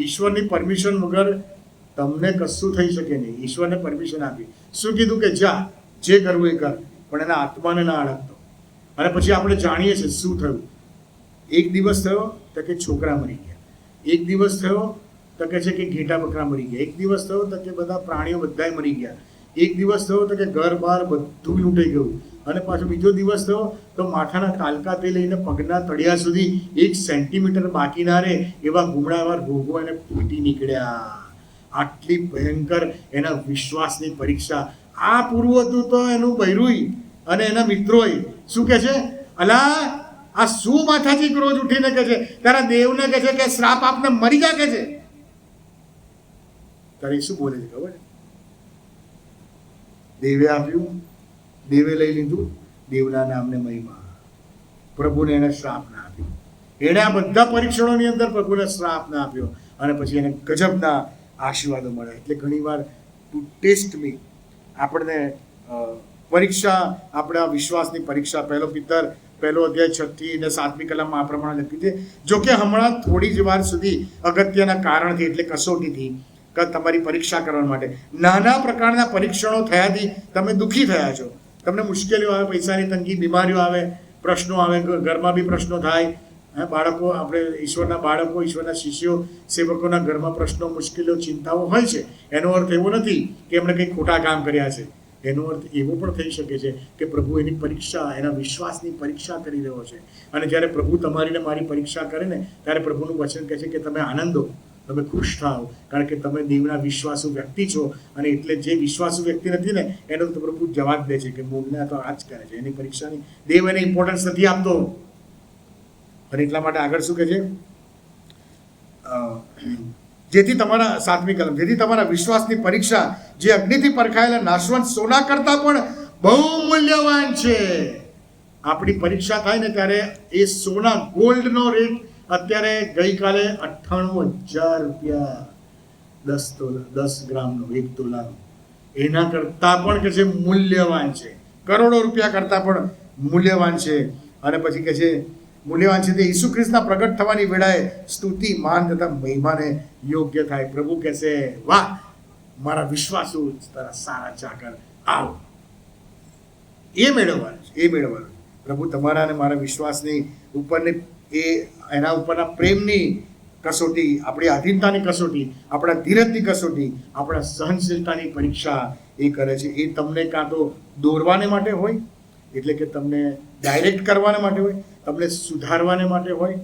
ઈશ્વરની પરમિશન વગર તમને કશું થઈ શકે નહીં. ઈશ્વરને પરમિશન આપી. શું કીધું કે જા, જે કરવું એ કર, પણ એના આત્માને ના અડકતો. અને પછી આપણે જાણીએ છીએ શું થયું. એક દિવસ થયો તો કે છોકરા મરી ગયા, એક દિવસ થયો તો કે છે કે ઘેટા બકરા મરી ગયા, એક દિવસ થયો તો કે બધા પ્રાણીઓ બધાય મરી ગયા, એક દિવસ થયો તો કે ઘર બહાર બધું લૂંટાઈ ગયું, અને પાછો બીજો દિવસ થયો તો માથાના કાલકાથી લઈને પગના તળિયા સુધી 1 સેન્ટીમીટર બાકી ના રહે એવા ગુમડાવાર રોગો એને ફૂટી નીકળ્યા. આટલી ભયંકર એના વિશ્વાસની પરીક્ષા. આ પૂરું હતું તો એનું બૈરુય અને એના મિત્રોય શું કહે છે, અલા આ શું માથાથી રોજ ઉઠીને કહે છે, તારા દેવને કહે છે કે શ્રાપ આપને મરી જા, કહે છે. તારે શું બોલે છે ખબર? દેવે આપ્યું, દેવે લઈ લીધું, દેવના નામને મહિમા. પ્રભુને એને શ્રાપ ના આપ્યો. એણે આ બધા પરીક્ષણોની અંદર પ્રભુને શ્રાપ ના આપ્યો અને પછી એને ગજબના આશીર્વાદો મળે. એટલે ઘણીવાર ટુ ટેસ્ટ મી, આપણને પરીક્ષા, આપણા વિશ્વાસની પરીક્ષા. 1 પિતર 1 અધ્યાય 6થી અને 7મી કલમમાં આ પ્રમાણે લખ્યું છે, જોકે હમણાં થોડી જ વાર સુધી અગત્યના કારણથી એટલે કસોટીથી તમારી પરીક્ષા કરવા માટે નાના પ્રકારના પરીક્ષણો થયાથી તમે દુઃખી થયા છો. તમને મુશ્કેલીઓ આવે, પૈસાની તંગી, બીમારીઓ આવે, પ્રશ્નો આવે, ઘરમાં બી પ્રશ્નો થાય. બાળકો, આપણે ઈશ્વરના બાળકો, ઈશ્વરના શિષ્યો, સેવકોના ઘરમાં પ્રશ્નો, મુશ્કેલીઓ, ચિંતાઓ હોય છે. એનો અર્થ એવો નથી કે એમણે કંઈ ખોટા કામ કર્યા છે. એનો અર્થ એવો પણ થઈ શકે છે કે પ્રભુ એની પરીક્ષા, એના વિશ્વાસની પરીક્ષા કરી રહ્યો છે. અને જ્યારે પ્રભુ તમારી ને મારી પરીક્ષા કરે ને ત્યારે પ્રભુનું વચન કહે છે કે તમે આનંદો, તમે ખુશ થાઓ, કારણ કે તમે દેવના વિશ્વાસુ વ્યક્તિ છો. અને એટલે જે વિશ્વાસુ વ્યક્તિ નથી ને એનો તો પ્રભુ જવાબ દે છે કે મૂળના તો આ જ કરે છે, એની પરીક્ષાની દેવ એને ઇમ્પોર્ટન્સ નથી આપતો. અને એટલા માટે આગળ શું કહે છે, જેથી તમારા 7મી કલમ, જેથી તમારા વિશ્વાસની પરીક્ષા જે અગ્નિથી પરખાયેલા નાશવંત સોના કરતા પણ બહુ મૂલ્યવાન છે. આપણી પરીક્ષા થાય ને ત્યારે એ સોના, ગોલ્ડનો રેટ અત્યારે ગઈકાલે 98,000 રૂપિયા, 10 ગ્રામનો, 1 તોલાનો, એના કરતાં પણ કે છે મૂલ્યવાન છે. કરોડો રૂપિયા કરતાં પણ મૂલ્યવાન છે. અને પછી કે છે મૂલ્યવાન છે તે ઈસુ ખ્રિસ્તના પ્રગટ થવાની વેળાએ સ્તુતિ, માન તથા મહિમાને યોગ્ય થાય. પ્રભુ કહેશે, વાહ મારા વિશ્વાસુ તારા સારા ચાકર, આવો. એ મેળવવાનું છે, એ મેળવવાનું. પ્રભુ તમારા અને મારા વિશ્વાસની ઉપરની એના ઉપરના પ્રેમની કસોટી, આપણી આધીનતાની કસોટી, આપણા ધીરજની કસોટી, આપણા સહનશીલતાની પરીક્ષા એ કરે છે. એ તમને કાં તો દોરવાને માટે હોય, એટલે કે તમને ડાયરેક્ટ કરવાને માટે હોય, તમને સુધારવાને માટે હોય,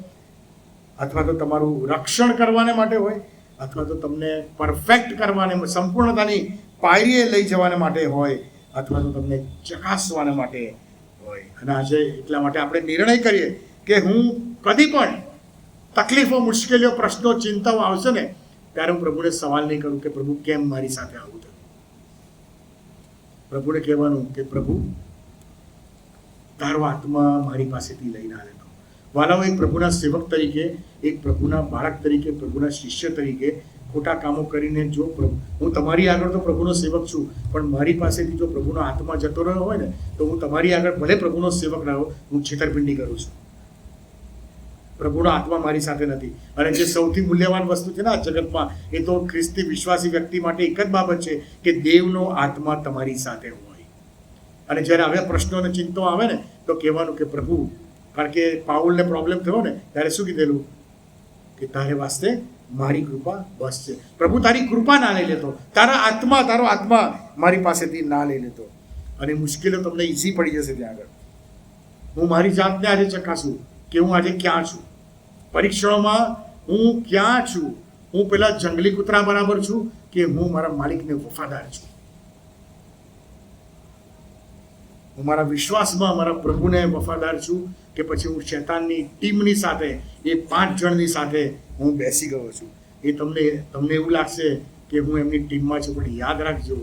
અથવા તો તમારું રક્ષણ કરવાને માટે હોય, અથવા તો તમને પરફેક્ટ કરવાને, સંપૂર્ણતાની પાયરીએ લઈ જવાને માટે હોય, અથવા તો તમને ચકાસવાને માટે હોય. અને આજે એટલા માટે આપણે નિર્ણય કરીએ કે હું કદી પણ તકલીફો, મુશ્કેલીઓ, પ્રશ્નો, ચિંતાઓ આવશે ને ત્યારે હું પ્રભુને સવાલ નહીં કરું કે પ્રભુ કેમ મારી સાથે આવું થયું. પ્રભુને કહેવાનું કે પ્રભુ તારો આત્મા મારી પાસેથી લઈને આવેલો. વાલાઓ, એક પ્રભુના સેવક તરીકે, એક પ્રભુના બાળક તરીકે, પ્રભુના શિષ્ય તરીકે ખોટા કામો કરીને જો હું તમારી આગળ તો પ્રભુનો સેવક છું, પણ મારી પાસેથી જો પ્રભુનો આત્મા જતો રહ્યો હોય ને તો હું તમારી આગળ ભલે પ્રભુનો સેવક રહ્યો, હું છેતરપિંડી કરું છું. પ્રભુનો આત્મા મારી સાથે નથી. અને જે સૌથી મૂલ્યવાન વસ્તુ છે ને આ જગતમાં, એ તો ખ્રિસ્તી વિશ્વાસી વ્યક્તિ માટે એક જ બાબત છે કે દેવનો આત્મા તમારી સાથે હોય. અને જ્યારે આવ્યા પ્રશ્નો અને ચિંતાઓ આવે ને તો કહેવાનું કે પ્રભુ, કારણ કે પાઉલને પ્રોબ્લેમ થયો ને ત્યારે શું કીધેલું કે તારે વાસ્તે મારી કૃપા બસ છે. પ્રભુ તારી કૃપા ના લઈ લેતો, તારો આત્મા મારી પાસેથી ના લઈ લેતો, અને મુશ્કેલીઓ તમને ઈઝી પડી જશે ત્યાં આગળ. હું મારી જાતને આજે ચકાસું કે હું આજે ક્યાં છું. પરીક્ષણોમાં હું ક્યાં છું. હું પેલા જંગલી કૂતરા બરાબર છું કે હું મારા માલિકને વફાદાર છું. હું મારા વિશ્વાસમાં મારા પ્રભુને વફાદાર છું કે પછી હું શૈતાનની ટીમની સાથે, એ 5 જણની સાથે હું બેસી ગયો છું. એ તમને એવું લાગશે કે હું એમની ટીમમાં છું, પણ યાદ રાખજો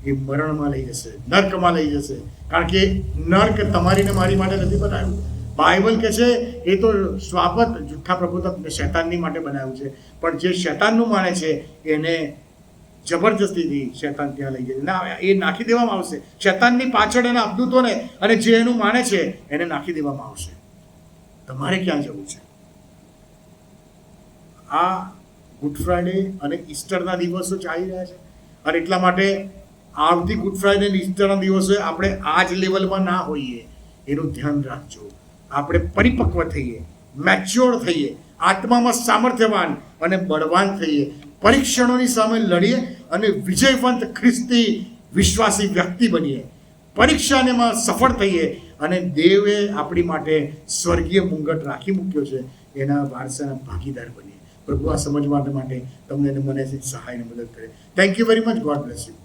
એ મરણમાં લઈ જશે, નર્કમાં લઈ જશે. કારણ કે નર્ક તમારી ને મારી માટે નથી બનાવ્યું. બાઇબલ કે છે એ તો સ્વાપત જુઠ્ઠા પ્રભુત્વ શૈતાનની માટે બનાવ્યું છે, પણ જે શૈતાનનું માને છે એને જબરજસ્તીથી શૈતાન ત્યાં લઈ જાય ના, એ નાખી દેવામાં આવશે. શૈતાનની પાછળ એના અબદૂતોને અને જે એનું માને છે એને નાખી દેવામાં આવશે. તમારે ક્યાં જવું છે? આ ગુડ ફ્રાઈડે અને ઈસ્ટરના દિવસો ચાલી રહ્યા છે, અને એટલા માટે આવતી ગુડ ફ્રાઈડે અને ઈસ્ટરના દિવસે આપણે આ જ લેવલમાં ના હોઈએ એનું ધ્યાન રાખજો. આપણે પરિપક્વ થઈએ, મેચ્યોર થઈએ, આત્મામાં સામર્થ્યવાન અને બળવાન થઈએ, પરીક્ષણોની સામે લડીએ અને વિજયવંત ખ્રિસ્તી વિશ્વાસી વ્યક્તિ બનીએ, પરીક્ષામાં સફળ થઈએ અને દેવે આપણી માટે સ્વર્ગીય મુંગટ રાખી મૂક્યો છે એના વારસાના ભાગીદાર બનીએ. પ્રભુ આ સમજવા માટે તમને મને સહાય અને મદદ કરે. Thank you very much. God bless you.